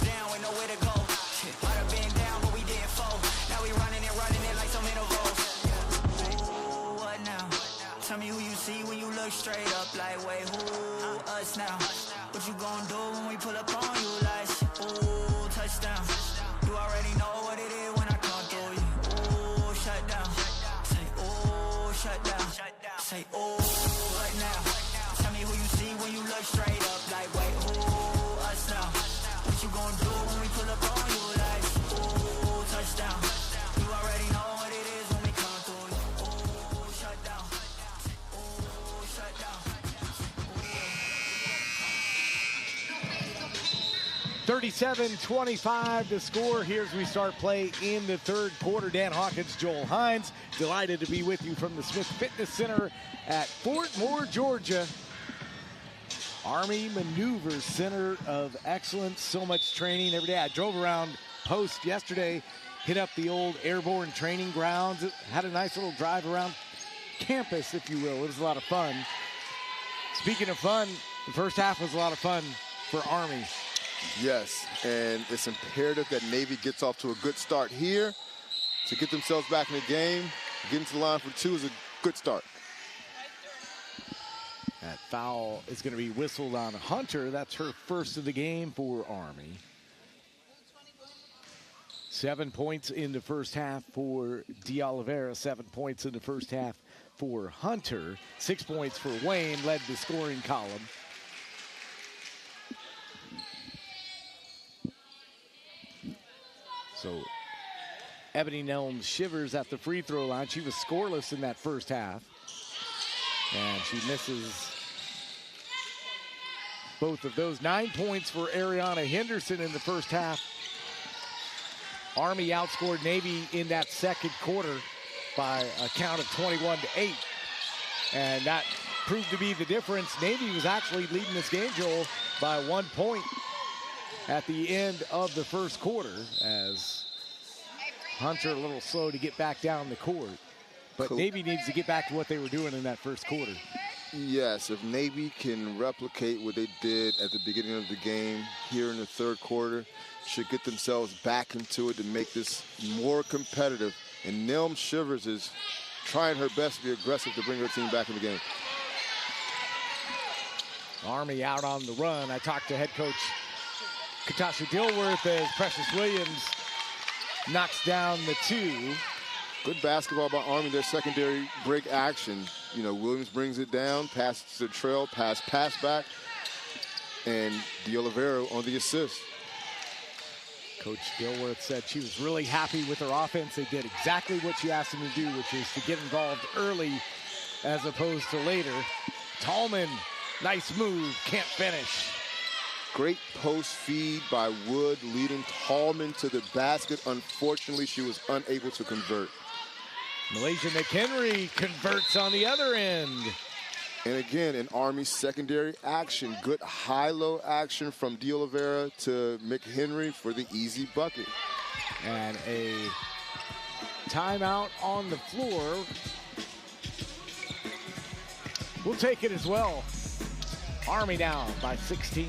Speaker 7: down with nowhere to go. Might have been down, but we didn't fall. Now we running it like some intervals. Ooh, what now? Tell me who you see when you look straight up. Like, wait, who us now? What you gonna do when we pull up on you? Like, ooh, touchdown. You already know what it is when I come through you. Ooh, shut down. Say, ooh, shut down. Say, ooh, what now? Tell me who you see when you look straight up. Like, wait, who us now? What you gonna do when we pull up on you? Like, ooh, touchdown. You already know what it is when we come through you. Ooh, shut down. Ooh, shut down.
Speaker 2: 37-25 the score here as we start play in the third quarter. Dan Hawkins, Joel Hines, delighted to be with you from the Smith Fitness Center at Fort Moore, Georgia. Army Maneuvers Center of Excellence. So much training every day. I drove around Post yesterday, hit up the old airborne training grounds. Had a nice little drive around campus, if you will. It was a lot of fun. Speaking of fun, the first half was a lot of fun for Army.
Speaker 4: Yes, and it's imperative that Navy gets off to a good start here to get themselves back in the game. Getting to the line for 2 is a good start.
Speaker 2: That foul is going to be whistled on Hunter. That's her first of the game for Army. 7 points in the first half for D'Oliveira. 7 points in the first half for Hunter. 6 points for Wayne, led the scoring column. So Ebony Nelms Shivers at the free throw line. She was scoreless in that first half. And she misses both of those. 9 points for Ariana Henderson in the first half. Army outscored Navy in that second quarter by a count of 21-8. And that proved to be the difference. Navy was actually leading this game, Joel, by 1 point at the end of the first quarter, as Hunter a little slow to get back down the court. But Navy needs to get back to what they were doing in that first quarter.
Speaker 4: Yes, if Navy can replicate what they did at the beginning of the game here in the third quarter, should get themselves back into it to make this more competitive. And Nelm Shivers is trying her best to be aggressive to bring her team back in the game.
Speaker 2: Army out on the run. I talked to head coach Katasha Dilworth as Precious Williams knocks down the 2.
Speaker 4: Good basketball by Army, their secondary break action. You know, Williams brings it down, passes to Trail, pass back, and D'Oliveira on the assist.
Speaker 2: Coach Dilworth said she was really happy with her offense. They did exactly what she asked them to do, which is to get involved early as opposed to later. Tallman, nice move, can't finish.
Speaker 4: Great post feed by Wood, leading Tallman to the basket. Unfortunately, she was unable to convert.
Speaker 2: Malaysia McHenry converts on the other end.
Speaker 4: And again, in Army secondary action, good high-low action from D'Oliveira to McHenry for the easy bucket.
Speaker 2: And a timeout on the floor. We'll take it as well. Army down by 16.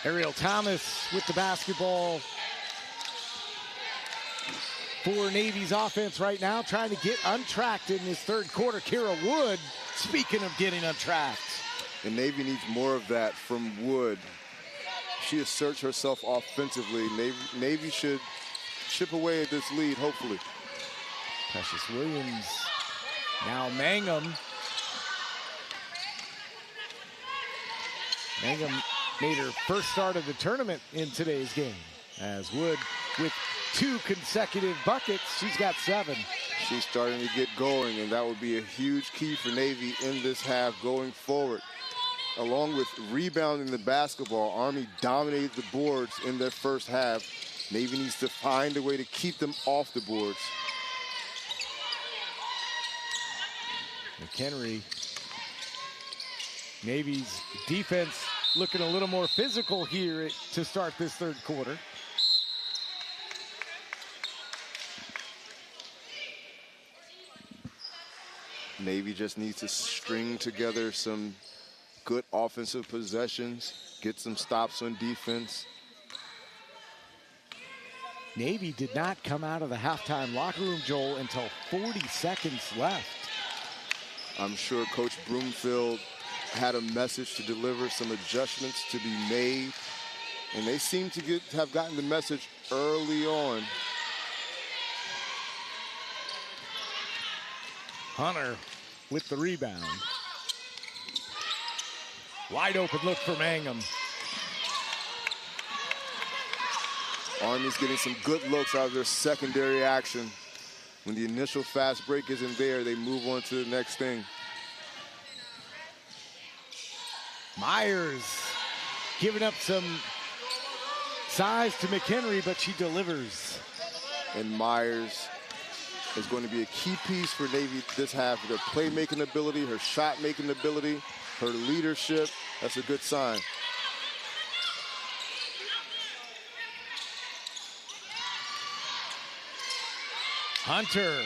Speaker 2: Ariel Thomas with the basketball for Navy's offense right now, trying to get untracked in this third quarter. Kira Wood, speaking of getting untracked.
Speaker 4: And Navy needs more of that from Wood. She asserts herself offensively. Navy should chip away at this lead, hopefully.
Speaker 2: Precious Williams, now Mangum Mangum made her first start of the tournament in today's game. As Wood, with 2 consecutive buckets, she's got 7.
Speaker 4: She's starting to get going, and that would be a huge key for Navy in this half going forward. Along with rebounding the basketball, Army dominated the boards in their first half. Navy needs to find a way to keep them off the boards.
Speaker 2: McHenry, Navy's defense looking a little more physical here to start this third quarter.
Speaker 4: Navy just needs to string together some good offensive possessions, get some stops on defense.
Speaker 2: Navy did not come out of the halftime locker room, Joel, until 40 seconds left.
Speaker 4: I'm sure Coach Broomfield had a message to deliver, some adjustments to be made, and they seem to have gotten the message early on.
Speaker 2: Hunter with the rebound. Wide open look for Mangum.
Speaker 4: Army's getting some good looks out of their secondary action. When the initial fast break isn't there, they move on to the next thing.
Speaker 2: Myers giving up some size to McHenry, but she delivers.
Speaker 4: And Myers is going to be a key piece for Navy this half. Their playmaking ability, her shot-making ability, her leadership. That's a good sign.
Speaker 2: Hunter,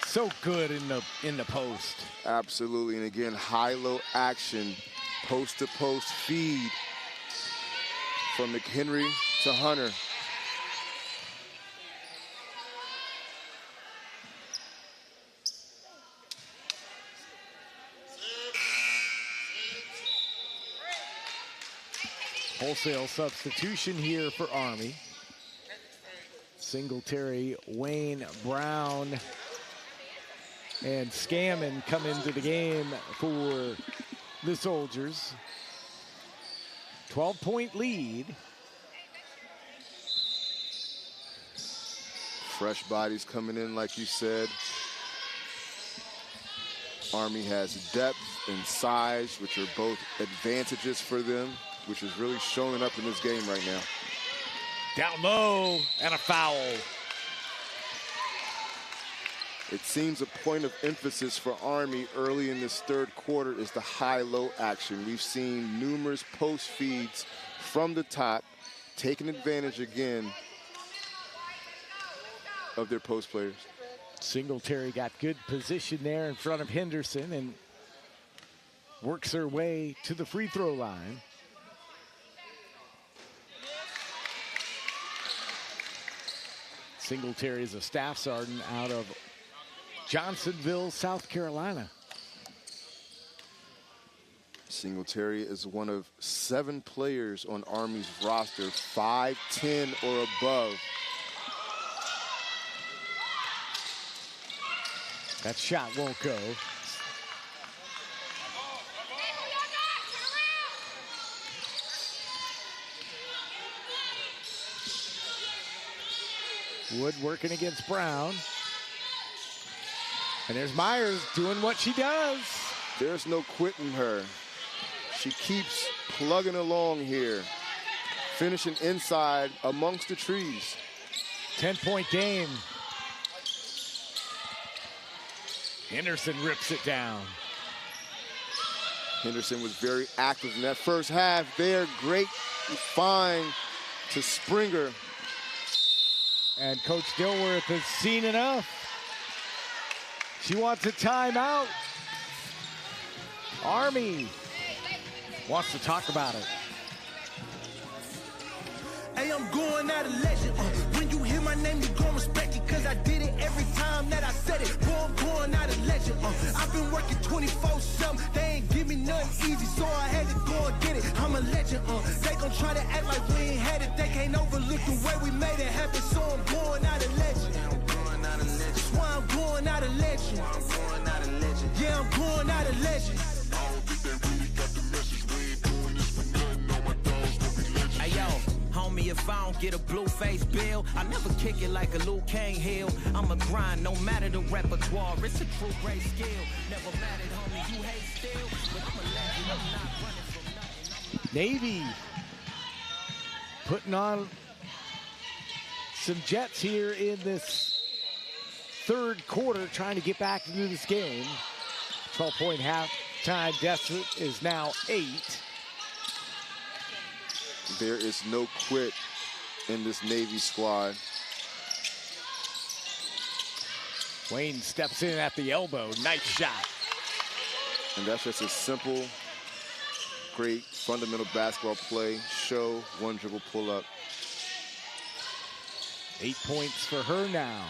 Speaker 2: so good in the post.
Speaker 4: Absolutely, and again, high-low action, post-to-post feed from McHenry to Hunter.
Speaker 2: Wholesale substitution here for Army. Singletary, Wayne Brown, and Scammon come into the game for the Soldiers. 12-point lead.
Speaker 4: Fresh bodies coming in, like you said. Army has depth and size, which are both advantages for them, which is really showing up in this game right now.
Speaker 2: Down low, and a foul.
Speaker 4: It seems a point of emphasis for Army early in this third quarter is the high-low action. We've seen numerous post feeds from the top, taking advantage again of their post players.
Speaker 2: Singletary got good position there in front of Henderson and works her way to the free throw line. Singletary is a staff sergeant out of Johnsonville, South Carolina.
Speaker 4: Singletary is one of 7 players on Army's roster, 5'10" or above.
Speaker 2: That shot won't go. Wood working against Brown. And there's Myers doing what she does.
Speaker 4: There's no quitting her. She keeps plugging along here, finishing inside amongst the trees.
Speaker 2: 10-point game. Henderson rips it down.
Speaker 4: Henderson was very active in that first half there. Great find to Springer.
Speaker 2: And Coach Dilworth has seen enough. She wants a timeout. Army wants to talk about it.
Speaker 8: Hey, I'm going out of legend. When you hear my name, you gon' respect it, cause I did it every time that I said it. Boy, I'm going out of legend. I've been working 24/7. They ain't give me nothing easy, so I had to go and get it. I'm a legend. They gon' try to act like we ain't had it. They can't overlook the way we made it happen, so I'm going out of legend. That's why I'm going out of legend. Yeah, I'm going out of legend. if I don't get a blue face bill. I never kick it like a Luke Kane heel. I'm a grind, no matter the repertoire. It's a true great skill. Never mad at homie, you hate still. But I'm a legend, I'm not running from nothing.
Speaker 2: Navy putting on some jets here in this third quarter, trying to get back into this game. 12-point halftime deficit is now 8.
Speaker 4: There is no quit in this Navy squad.
Speaker 2: Wayne steps in at the elbow. Nice shot.
Speaker 4: And that's just a simple, great fundamental basketball play. Show, one dribble pull up.
Speaker 2: 8 points for her now.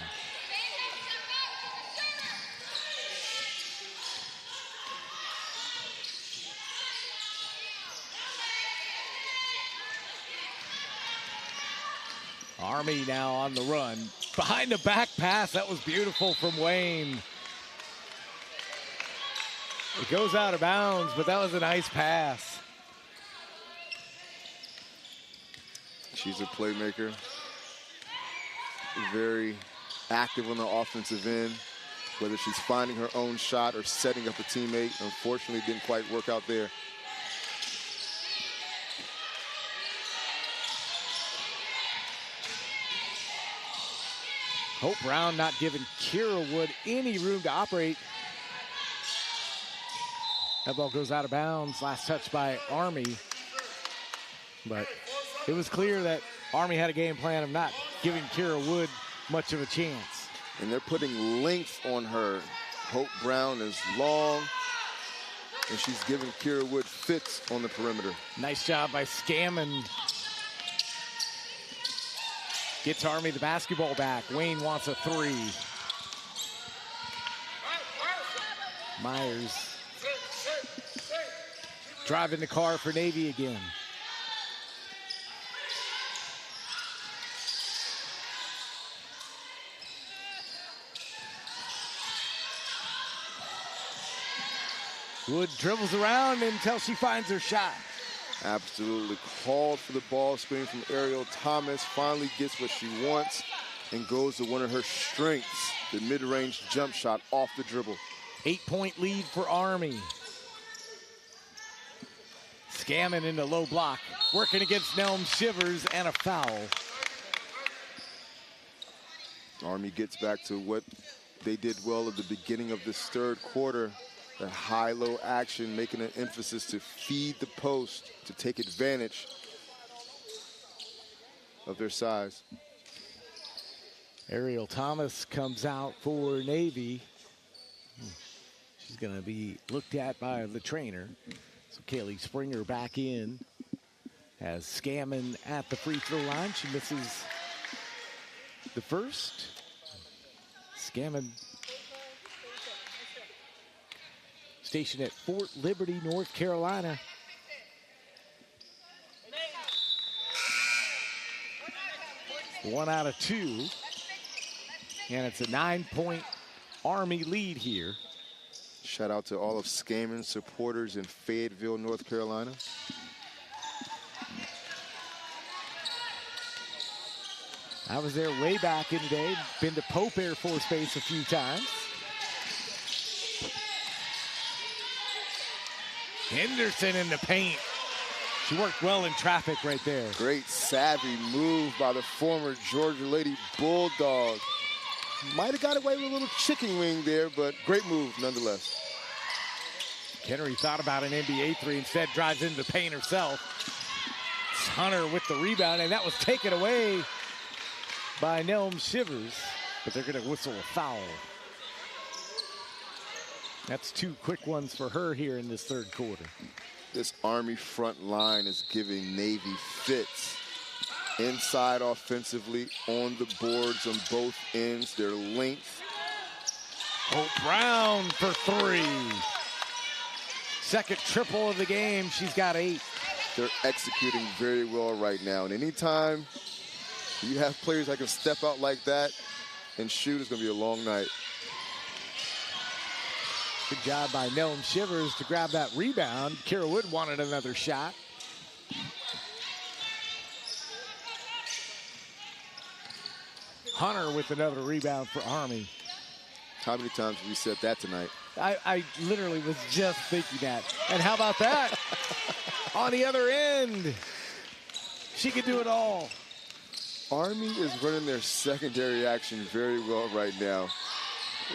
Speaker 2: Army now on the run. Behind the back pass, that was beautiful from Wayne. It goes out of bounds, but that was a nice pass.
Speaker 4: She's a playmaker. Very active on the offensive end, whether she's finding her own shot or setting up a teammate. Unfortunately, didn't quite work out there.
Speaker 2: Hope Brown not giving Kira Wood any room to operate. That ball goes out of bounds. Last touch by Army. But it was clear that Army had a game plan of not giving Kira Wood much of a chance.
Speaker 4: And they're putting length on her. Hope Brown is long, and she's giving Kira Wood fits on the perimeter.
Speaker 2: Nice job by Scammon. Gets Army the basketball back. Wayne wants a 3. Myers driving the car for Navy again. Wood dribbles around until she finds her shot.
Speaker 4: Absolutely called for the ball screen from Ariel Thomas. Finally gets what she wants and goes to one of her strengths, the mid-range jump shot off the dribble.
Speaker 2: 8-point lead for Army. Scammon in the low block, working against Nelm Shivers, and a foul.
Speaker 4: Army gets back to what they did well at the beginning of this third quarter. The high-low action, making an emphasis to feed the post, to take advantage of their size.
Speaker 2: Ariel Thomas comes out for Navy. She's going to be looked at by the trainer. So Kaylee Springer back in. Has Scammon at the free throw line. She misses the first. Scammon stationed at Fort Liberty, North Carolina. One out of 2. And it's a 9-point Army lead here.
Speaker 4: Shout out to all of Skammon's supporters in Fayetteville, North Carolina.
Speaker 2: I was there way back in the day. Been to Pope Air Force Base a few times. Henderson in the paint. She worked well in traffic right there.
Speaker 4: Great savvy move by the former Georgia Lady Bulldog. Might have got away with a little chicken wing there, but great move nonetheless.
Speaker 2: Kennery thought about an NBA 3, instead drives into the paint herself. It's Hunter with the rebound, and that was taken away by Nelm Shivers, but they're going to whistle a foul. That's 2 quick ones for her here in this third quarter.
Speaker 4: This Army front line is giving Navy fits. Inside offensively, on the boards on both ends, their length.
Speaker 2: Hope Brown for 3. Second triple of the game, she's got 8.
Speaker 4: They're executing very well right now. And anytime you have players that can step out like that and shoot, it's going to be a long night.
Speaker 2: Good job by Nelm Shivers to grab that rebound. Kira Wood wanted another shot. Hunter with another rebound for Army.
Speaker 4: How many times have we said that tonight?
Speaker 2: I literally was just thinking that. And how about that? On the other end, she could do it all.
Speaker 4: Army is running their secondary action very well right now.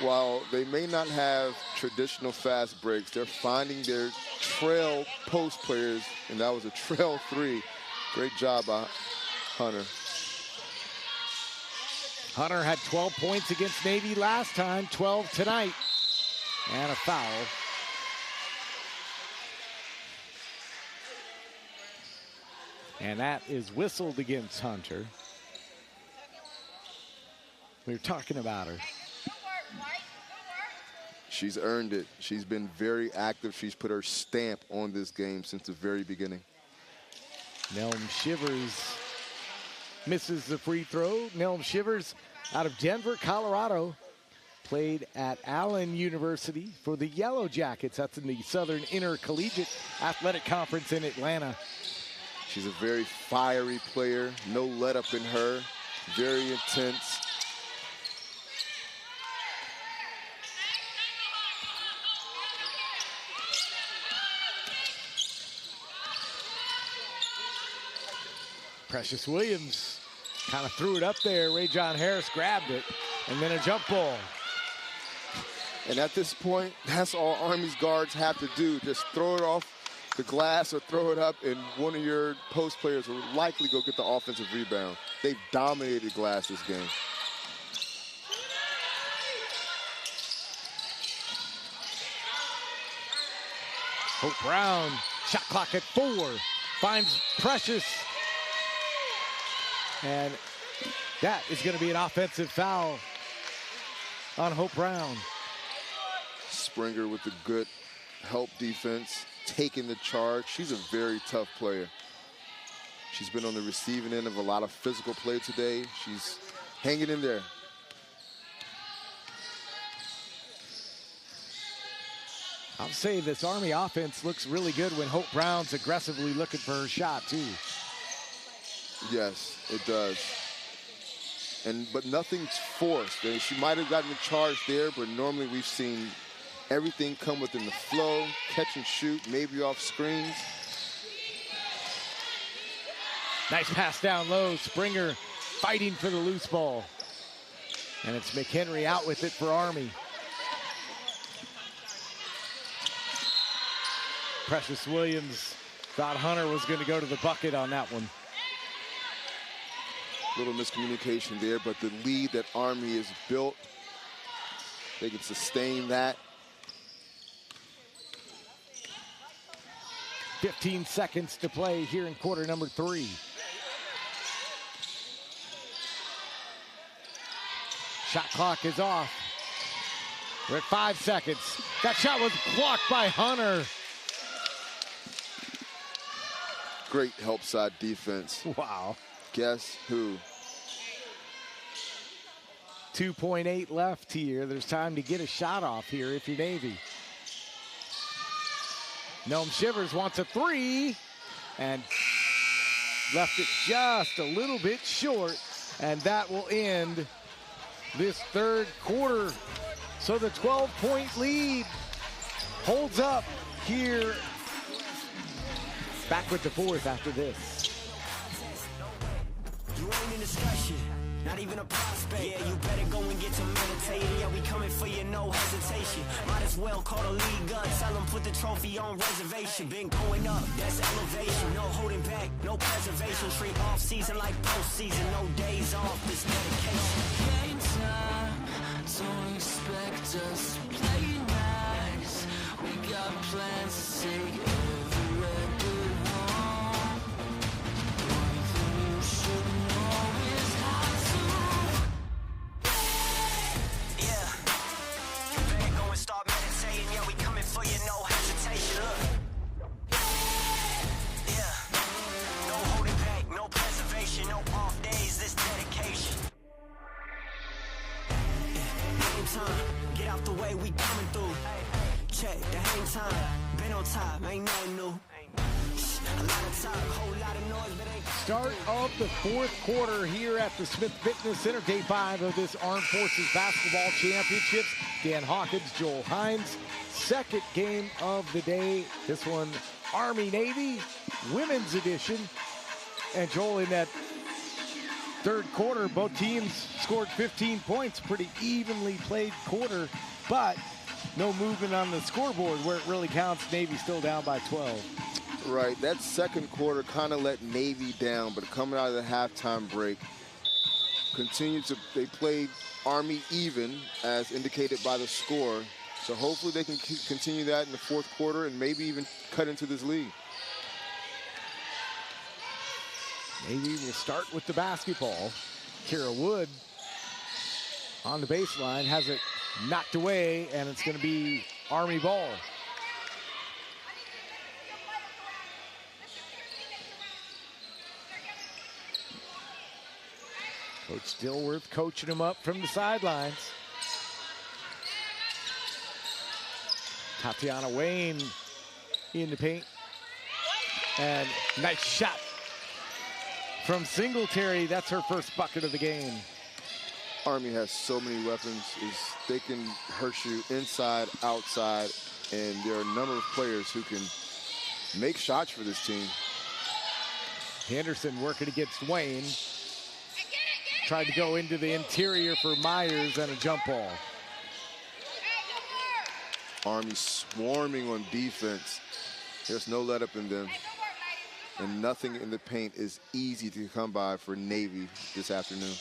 Speaker 4: While they may not have traditional fast breaks, they're finding their trail post players, and that was a trail 3. Great job by Hunter.
Speaker 2: Hunter had 12 points against Navy last time, 12 tonight. And a foul. And that is whistled against Hunter. We were talking about her.
Speaker 4: She's earned it. She's been very active. She's put her stamp on this game since the very beginning.
Speaker 2: Nelm Shivers misses the free throw. Nelm Shivers out of Denver, Colorado. Played at Allen University for the Yellow Jackets. That's in the Southern Intercollegiate Athletic Conference in Atlanta.
Speaker 4: She's a very fiery player. No let up in her. Very intense.
Speaker 2: Precious Williams kind of threw it up there. Ray John Harris grabbed it, and then a jump ball.
Speaker 4: And at this point, that's all Army's guards have to do. Just throw it off the glass or throw it up, and one of your post players will likely go get the offensive rebound. They've dominated glass this game.
Speaker 2: Hope Brown, shot clock at 4, finds Precious. And that is going to be an offensive foul on Hope Brown.
Speaker 4: Springer with the good help defense, taking the charge. She's a very tough player. She's been on the receiving end of a lot of physical play today. She's hanging in there.
Speaker 2: I'll say this Army offense looks really good when Hope Brown's aggressively looking for her shot, too.
Speaker 4: Yes, it does. But nothing's forced. And she might have gotten the charge there, but normally we've seen everything come within the flow, catch and shoot, maybe off screens.
Speaker 2: Nice pass down low. Springer fighting for the loose ball. And it's McHenry out with it for Army. Precious Williams thought Hunter was going to go to the bucket on that one.
Speaker 4: Little miscommunication there, but the lead that Army has built, they can sustain that.
Speaker 2: 15 seconds to play here in quarter number 3. Shot clock is off. We're at 5 seconds. That shot was blocked by Hunter.
Speaker 4: Great help side defense.
Speaker 2: Wow.
Speaker 4: Guess who?
Speaker 2: 2.8 left here. There's time to get a shot off here if you're Navy. Nelm Shivers wants a 3 and left it just a little bit short, and that will end this third quarter. So the 12-point lead holds up here. Back with the fourth after this.
Speaker 7: You ain't in discussion, not even a prospect. Yeah, you better go and get to meditating. Yeah, we coming for you, no hesitation. Might as well call the league up. Tell them put the trophy on reservation. Been going up, that's elevation. No holding back, no preservation. Treat off season like postseason. No days off, this dedication.
Speaker 5: Game time, don't expect us to play nice. We got plans to take every record home. One thing you should know is how to.
Speaker 7: Yeah, you better go and start meditating. Yeah, we coming for you, no hesitation. Look. Yeah, no holding back, no preservation, no off days, this dedication. Game time, get out the way, we coming through. Check the hang time, been on top, ain't nothing new. A lot of talk, whole lot of noise, but ain't
Speaker 2: Start of the fourth quarter here at the Smith Fitness Center, day 5 of this Armed Forces Basketball Championships. Dan Hawkins, Joel Hines, second game of the day. This one, Army-Navy, women's edition. And Joel, in that third quarter, both teams scored 15 points, pretty evenly played quarter, but no movement on the scoreboard where it really counts. Navy still down by 12.
Speaker 4: Right, that second quarter kind of let Navy down, but coming out of the halftime break, they played Army even, as indicated by the score. So hopefully they can continue that in the fourth quarter and maybe even cut into this lead.
Speaker 2: Navy will start with the basketball. Kira Wood on the baseline, has it knocked away, and it's going to be Army ball. Coach Dilworth coaching him up from the sidelines. Tatiana Wayne in the paint. And nice shot from Singletary. That's her first bucket of the game.
Speaker 4: Army has so many weapons. They can hurt you inside, outside, and there are a number of players who can make shots for this team.
Speaker 2: Henderson working against Wayne. Tried to go into the interior for Myers and a jump ball.
Speaker 4: Army swarming on defense. There's no let up in them. And nothing in the paint is easy to come by for Navy this afternoon.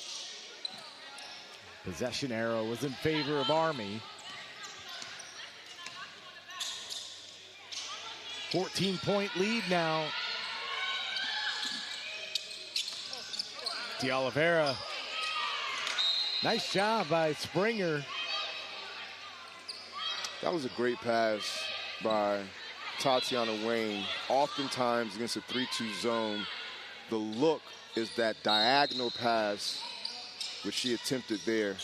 Speaker 2: Possession arrow was in favor of Army. 14-point lead now. De Oliveira. Nice job by Springer.
Speaker 4: That was a great pass by Tatiana Wayne. Oftentimes against a 3-2 zone, the look is that diagonal pass which she attempted there.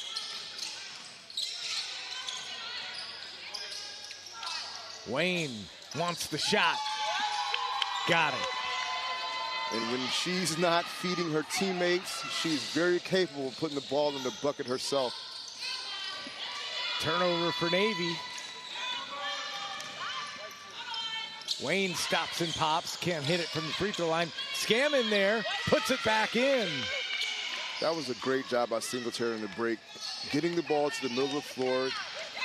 Speaker 2: Wayne wants the shot. Got it.
Speaker 4: And when she's not feeding her teammates, she's very capable of putting the ball in the bucket herself.
Speaker 2: Turnover for Navy. Wayne stops and pops, can't hit it from the free throw line. Scam in there, puts it back in.
Speaker 4: That was a great job by Singletary in the break, getting the ball to the middle of the floor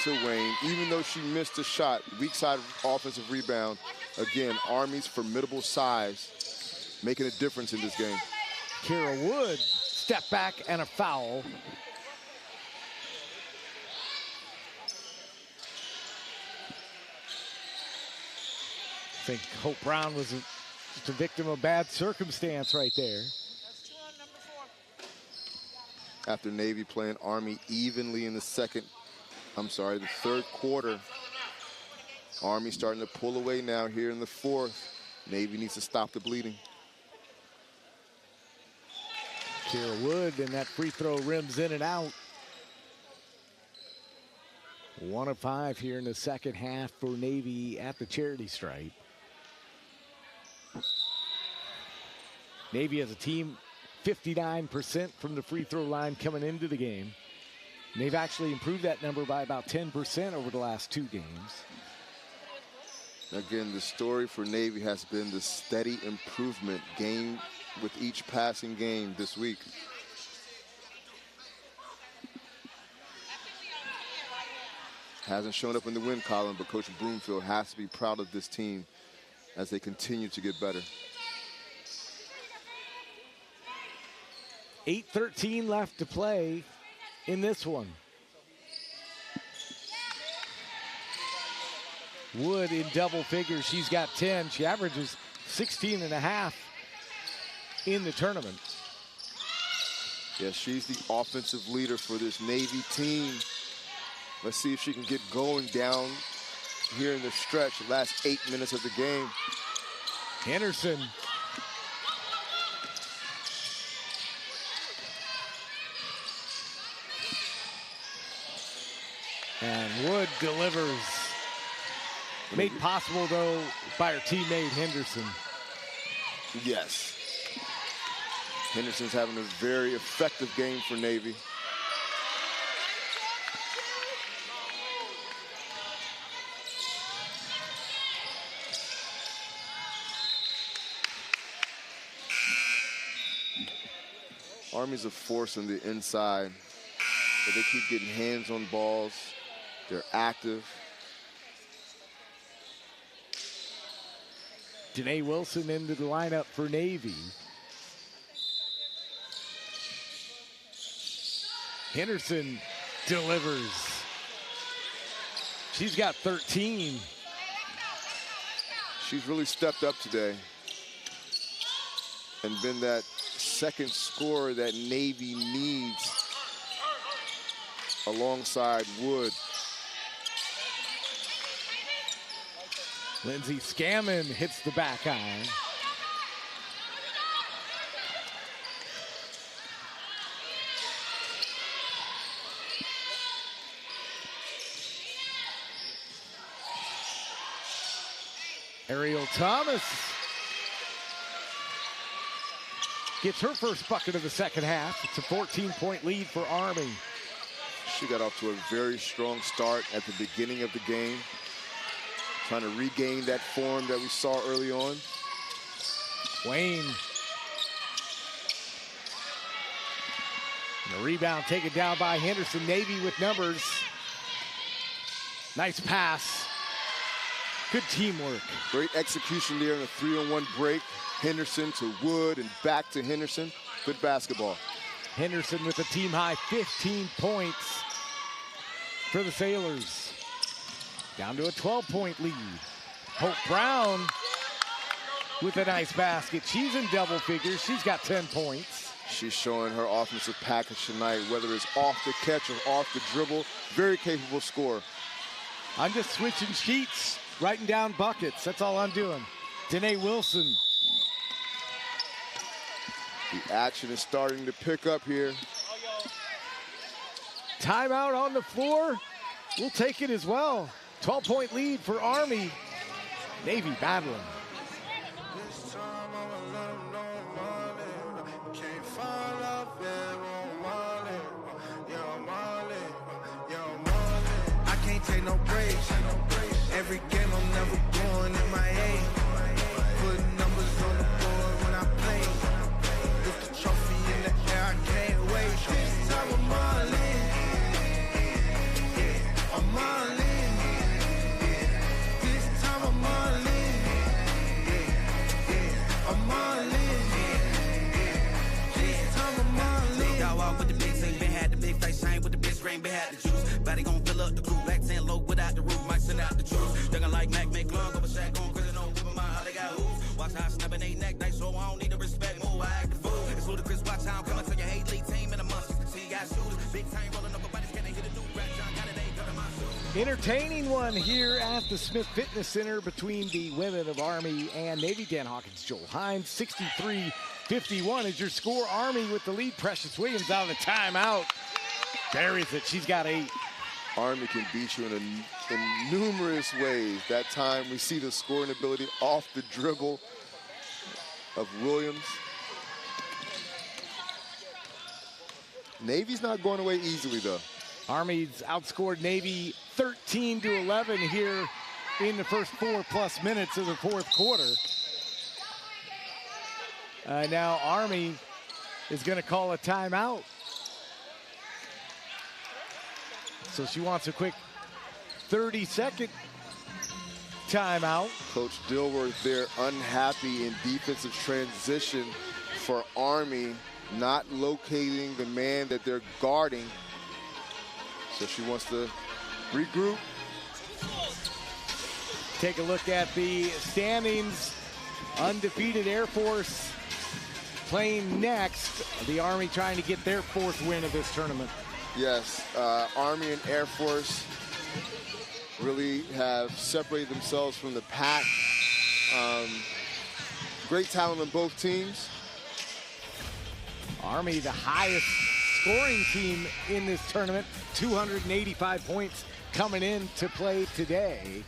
Speaker 4: to Wayne, even though she missed a shot. Weak side offensive rebound. Again, Army's formidable size making a difference in this game.
Speaker 2: Kira Wood, step back and a foul. I think Hope Brown was just a victim of bad circumstance right there.
Speaker 4: After Navy playing Army evenly in the the third quarter. Army starting to pull away now here in the fourth. Navy needs to stop the bleeding.
Speaker 2: Kira Wood, and that free throw rims in and out. 1 of 5 here in the second half for Navy at the charity stripe. Navy as a team, 59% from the free throw line coming into the game. And they've actually improved that number by about 10% over the last 2 games.
Speaker 4: Again, the story for Navy has been the steady improvement game with each passing game this week. Hasn't shown up in the win column, but Coach Broomfield has to be proud of this team as they continue to get better.
Speaker 2: 8:13 left to play in this one. Wood in double figures. She's got 10. She averages 16.5 in the tournament.
Speaker 4: Yes, she's the offensive leader for this Navy team. Let's see if she can get going down here in the stretch, the last 8 minutes of the game.
Speaker 2: Henderson. And Wood delivers. Made possible, though, by her teammate Henderson.
Speaker 4: Yes. Henderson's having a very effective game for Navy. Army's a force on the inside, but they keep getting hands on balls. They're active.
Speaker 2: Danae Wilson into the lineup for Navy. Henderson delivers. She's got 13.
Speaker 4: She's really stepped up today and been that second scorer that Navy needs alongside Wood.
Speaker 2: Lindsey Scammon hits the back iron. Ariel Thomas gets her first bucket of the second half. It's a 14-point lead for Army.
Speaker 4: She got off to a very strong start at the beginning of the game, trying to regain that form that we saw early on.
Speaker 2: Wayne. And the rebound taken down by Henderson. Navy with numbers. Nice pass. Good teamwork.
Speaker 4: Great execution there in a 3-on-1 break. Henderson to Wood and back to Henderson. Good basketball.
Speaker 2: Henderson with a team high 15 points for the Sailors. Down to a 12-point lead. Hope Brown with a nice basket. She's in double figures. She's got 10 points.
Speaker 4: She's showing her offensive package tonight, whether it's off the catch or off the dribble. Very capable scorer.
Speaker 2: I'm just switching sheets, writing down buckets. That's all I'm doing. Danae Wilson.
Speaker 4: The action is starting to pick up here.
Speaker 2: Timeout on the floor. We'll take it as well. 12-point lead for Army. Navy battling.
Speaker 8: I can't take no breaks. Every game I'm never going MIA. Putting numbers on the board when I play. Lift the trophy in the air, I can't wait. This time I'm all in. Yeah, I'm all in. Yeah, this time I'm all in. Yeah, I'm all in. Yeah, this time I'm all in.
Speaker 9: Y'all walk with the big thing, been had the big face, ain't with the big screen, been had the juice. Body gon' fill up the crew, black 10 low without the roof, might send out the truth. Duggin' like Mac, make long, over Shaq, going crazy, no whippin' my how they got hoops. Watch how I snappin' they neck, they so I don't need the respect, move, I act the fool. It's ludicrous, watch how I'm coming to your hate league team in a month. See you got shooters, big time rolling up, but can't hit a new rap, John got it, ain't cutting my shoes.
Speaker 2: Entertaining one here at the Smith Fitness Center between the women of Army and Navy. Dan Hawkins, Joel Hines, 63-51 is your score. Army with the lead. Precious Williams out of the timeout. Buries it. She's got 8.
Speaker 4: Army can beat you in numerous ways. That time we see the scoring ability off the dribble of Williams. Navy's not going away easily, though.
Speaker 2: Army's outscored Navy 13-11 here in the first 4+ minutes of the fourth quarter. Now Army is going to call a timeout. So she wants a quick 30-second timeout.
Speaker 4: Coach Dilworth there unhappy in defensive transition for Army, not locating the man that they're guarding. So she wants to regroup.
Speaker 2: Take a look at the standings. Undefeated Air Force playing next. The Army trying to get their 4th win of this tournament.
Speaker 4: Yes, Army and Air Force really have separated themselves from the pack. Great talent on both teams.
Speaker 2: Army, the highest scoring team in this tournament, 285 points coming in to play today.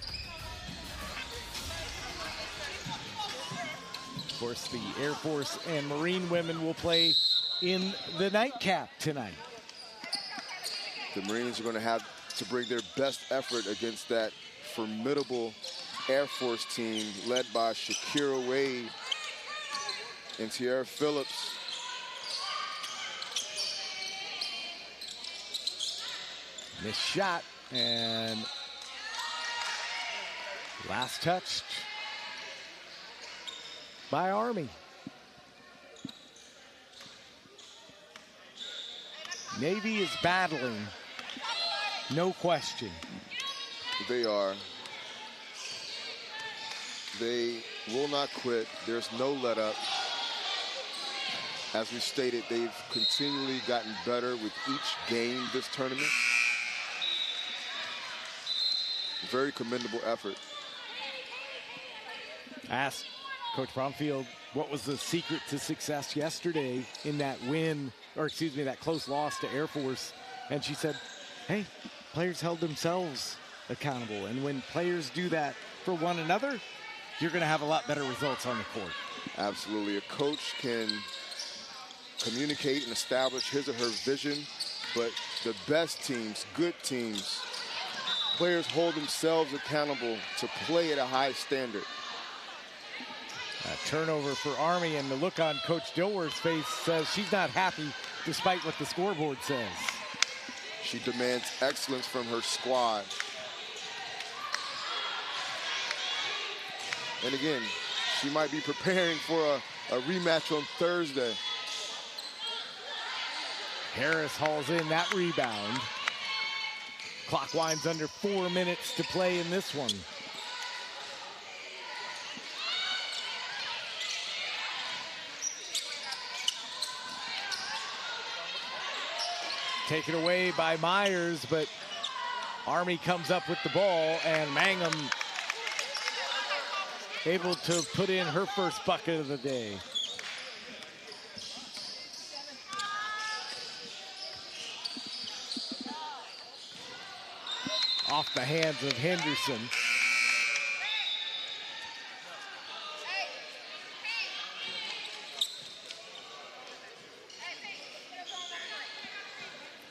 Speaker 2: course, the Air Force and Marine women will play in the nightcap tonight.
Speaker 4: The Marines are going to have to bring their best effort against that formidable Air Force team led by Shakira Wade and Tierra Phillips.
Speaker 2: Missed shot, and last touched by Army. Navy is battling, no question.
Speaker 4: They are. They will not quit. There's no let up. As we stated, they've continually gotten better with each game this tournament. Very commendable effort.
Speaker 2: Asked Coach Bromfield what was the secret to success yesterday in that win, or excuse me, that close loss to Air Force. And she said, hey, players held themselves accountable. And when players do that for one another, you're going to have a lot better results on the court.
Speaker 4: Absolutely. A coach can communicate and establish his or her vision, but the best teams, good teams, players hold themselves accountable to play at a high standard.
Speaker 2: A turnover for Army, and the look on Coach Dilworth's face says she's not happy despite what the scoreboard says.
Speaker 4: She demands excellence from her squad. And again, she might be preparing for a rematch on Thursday.
Speaker 2: Harris hauls in that rebound. Clock winds under 4 minutes to play in this one. Taken away by Myers, but Army comes up with the ball, and Mangum able to put in her first bucket of the day. Off the hands of Henderson.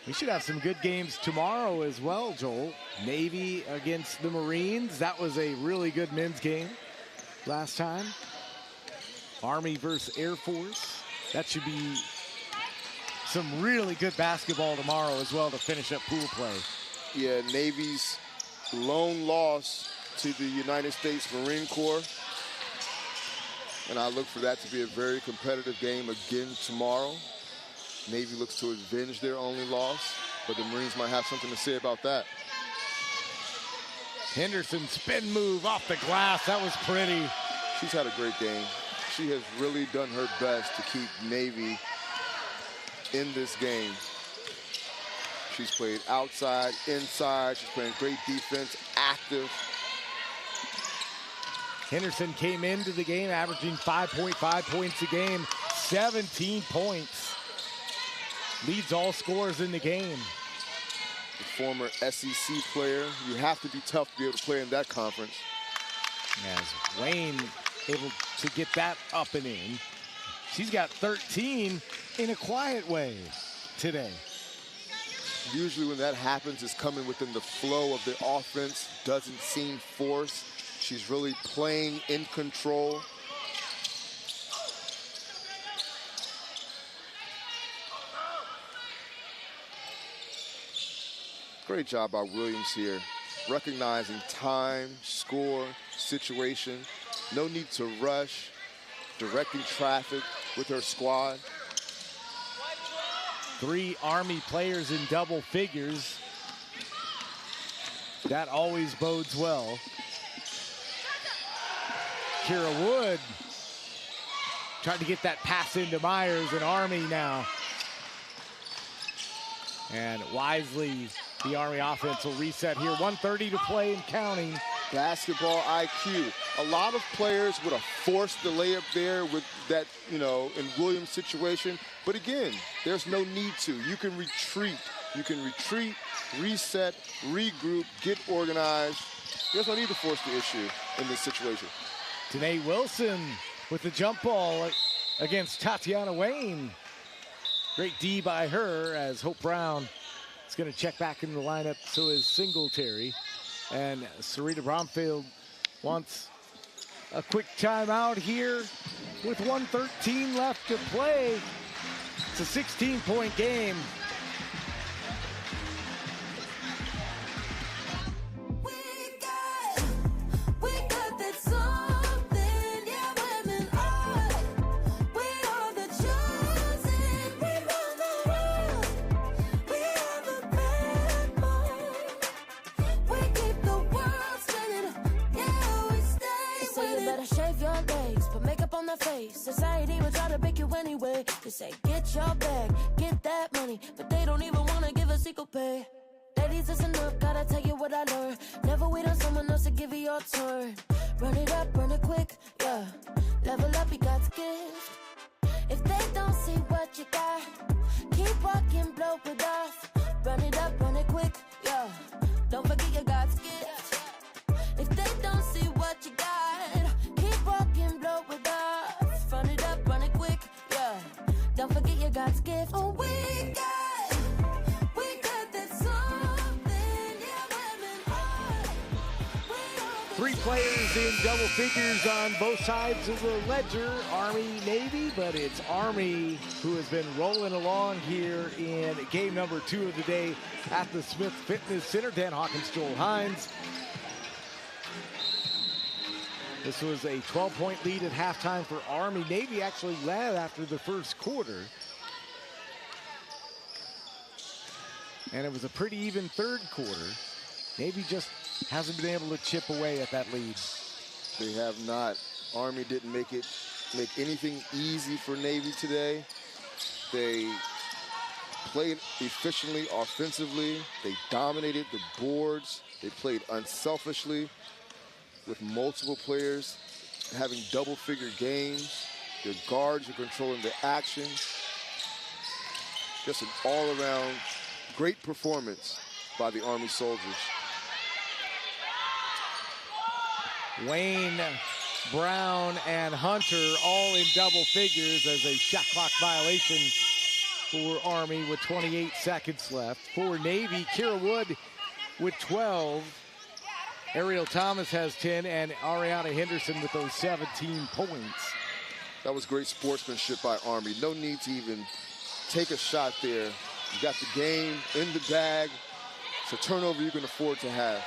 Speaker 2: We should have some good games tomorrow as well, Joel. Navy against the Marines. That was a really good men's game last time. Army versus Air Force. That should be some really good basketball tomorrow as well to finish up pool play.
Speaker 4: Yeah, Navy's lone loss to the United States Marine Corps. And I look for that to be a very competitive game again tomorrow. Navy looks to avenge their only loss, but the Marines might have something to say about that.
Speaker 2: Henderson spin move off the glass. That was pretty.
Speaker 4: She's had a great game. She has really done her best to keep Navy in this game. She's played outside, inside. She's playing great defense, active.
Speaker 2: Henderson came into the game averaging 5.5 points a game, 17 points. Leads all scorers in the game.
Speaker 4: The former SEC player. You have to be tough to be able to play in that conference.
Speaker 2: As Wayne able to get that up and in. She's got 13 in a quiet way today.
Speaker 4: Usually when that happens, it's coming within the flow of the offense. Doesn't seem forced. She's really playing in control. Great job by Williams here. Recognizing time, score, situation. No need to rush. Directing traffic with her squad.
Speaker 2: 3 Army players in double figures. That always bodes well. Kira Wood trying to get that pass into Myers, and Army now. And wisely, the Army offense will reset here. 1:30 to play and counting.
Speaker 4: Basketball IQ. A lot of players would have forced the layup there with that, in Williams' situation. But again, there's no need to. You can retreat. You can retreat, reset, regroup, get organized. There's no need to force the issue in this situation.
Speaker 2: Tanae Wilson with the jump ball against Tatiana Wayne. Great D by her as Hope Brown is going to check back in the lineup. So is Singletary. And Sarita Bromfield wants a quick timeout here with 1:13 left to play. It's a 16-point game.
Speaker 10: Society will try to pick you anyway. They say get your bag, get that money, but they don't even want to give us equal pay. Ladies, listen up, gotta tell you what I learned. Never wait on someone else to give you your turn. Run it up, run it quick, yeah. Level up, you got to give. If they don't see what you got, keep walking, blow it off. Run it up, run it quick, yeah. Don't forget you got to give. If they don't see what you got, keep walking, blow it off. Run it up, run it quick, yeah. Don't forget you got to give. Oh, we got that something, yeah, women are.
Speaker 2: 3 players in double figures on both sides of the ledger, Army-Navy, but it's Army who has been rolling along here in game number 2 of the day at the Smith Fitness Center. Dan Hawkins, Joel Hines. This was a 12-point lead at halftime for Army. Navy actually led after the first quarter. And it was a pretty even third quarter. Navy just hasn't been able to chip away at that lead.
Speaker 4: They have not. Army didn't make anything easy for Navy today. They played efficiently offensively. They dominated the boards. They played unselfishly, with multiple players having double-figure games. Their guards are controlling the action. Just an all-around great performance by the Army soldiers.
Speaker 2: Wayne, Brown, and Hunter all in double figures as a shot clock violation for Army with 28 seconds left. For Navy, Kira Wood with 12. Ariel Thomas has 10, and Ariana Henderson with those 17 points.
Speaker 4: That was great sportsmanship by Army. No need to even take a shot there. You got the game in the bag. It's a turnover you can afford to have.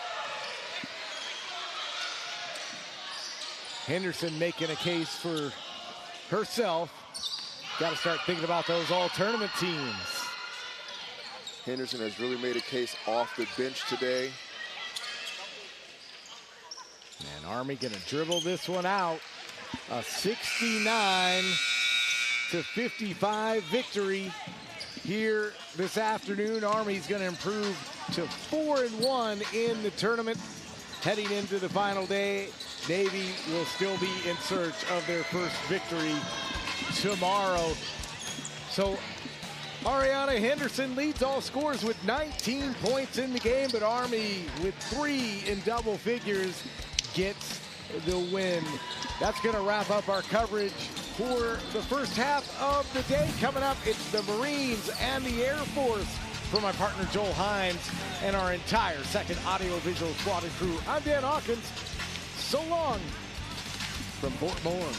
Speaker 2: Henderson making a case for herself. Got to start thinking about those all-tournament teams.
Speaker 4: Henderson has really made a case off the bench today.
Speaker 2: And Army gonna dribble this one out. A 69-55 victory here this afternoon. Army's gonna improve to 4-1 in the tournament. Heading into the final day, Navy will still be in search of their first victory tomorrow. So Ariana Henderson leads all scores with 19 points in the game, but Army with 3 in double figures gets the win. That's going to wrap up our coverage for the first half of the day. Coming up, it's the Marines and the Air Force. For my partner Joel Hines and our entire second audiovisual squad and crew, I'm Dan Hawkins. So long from Fort Moore.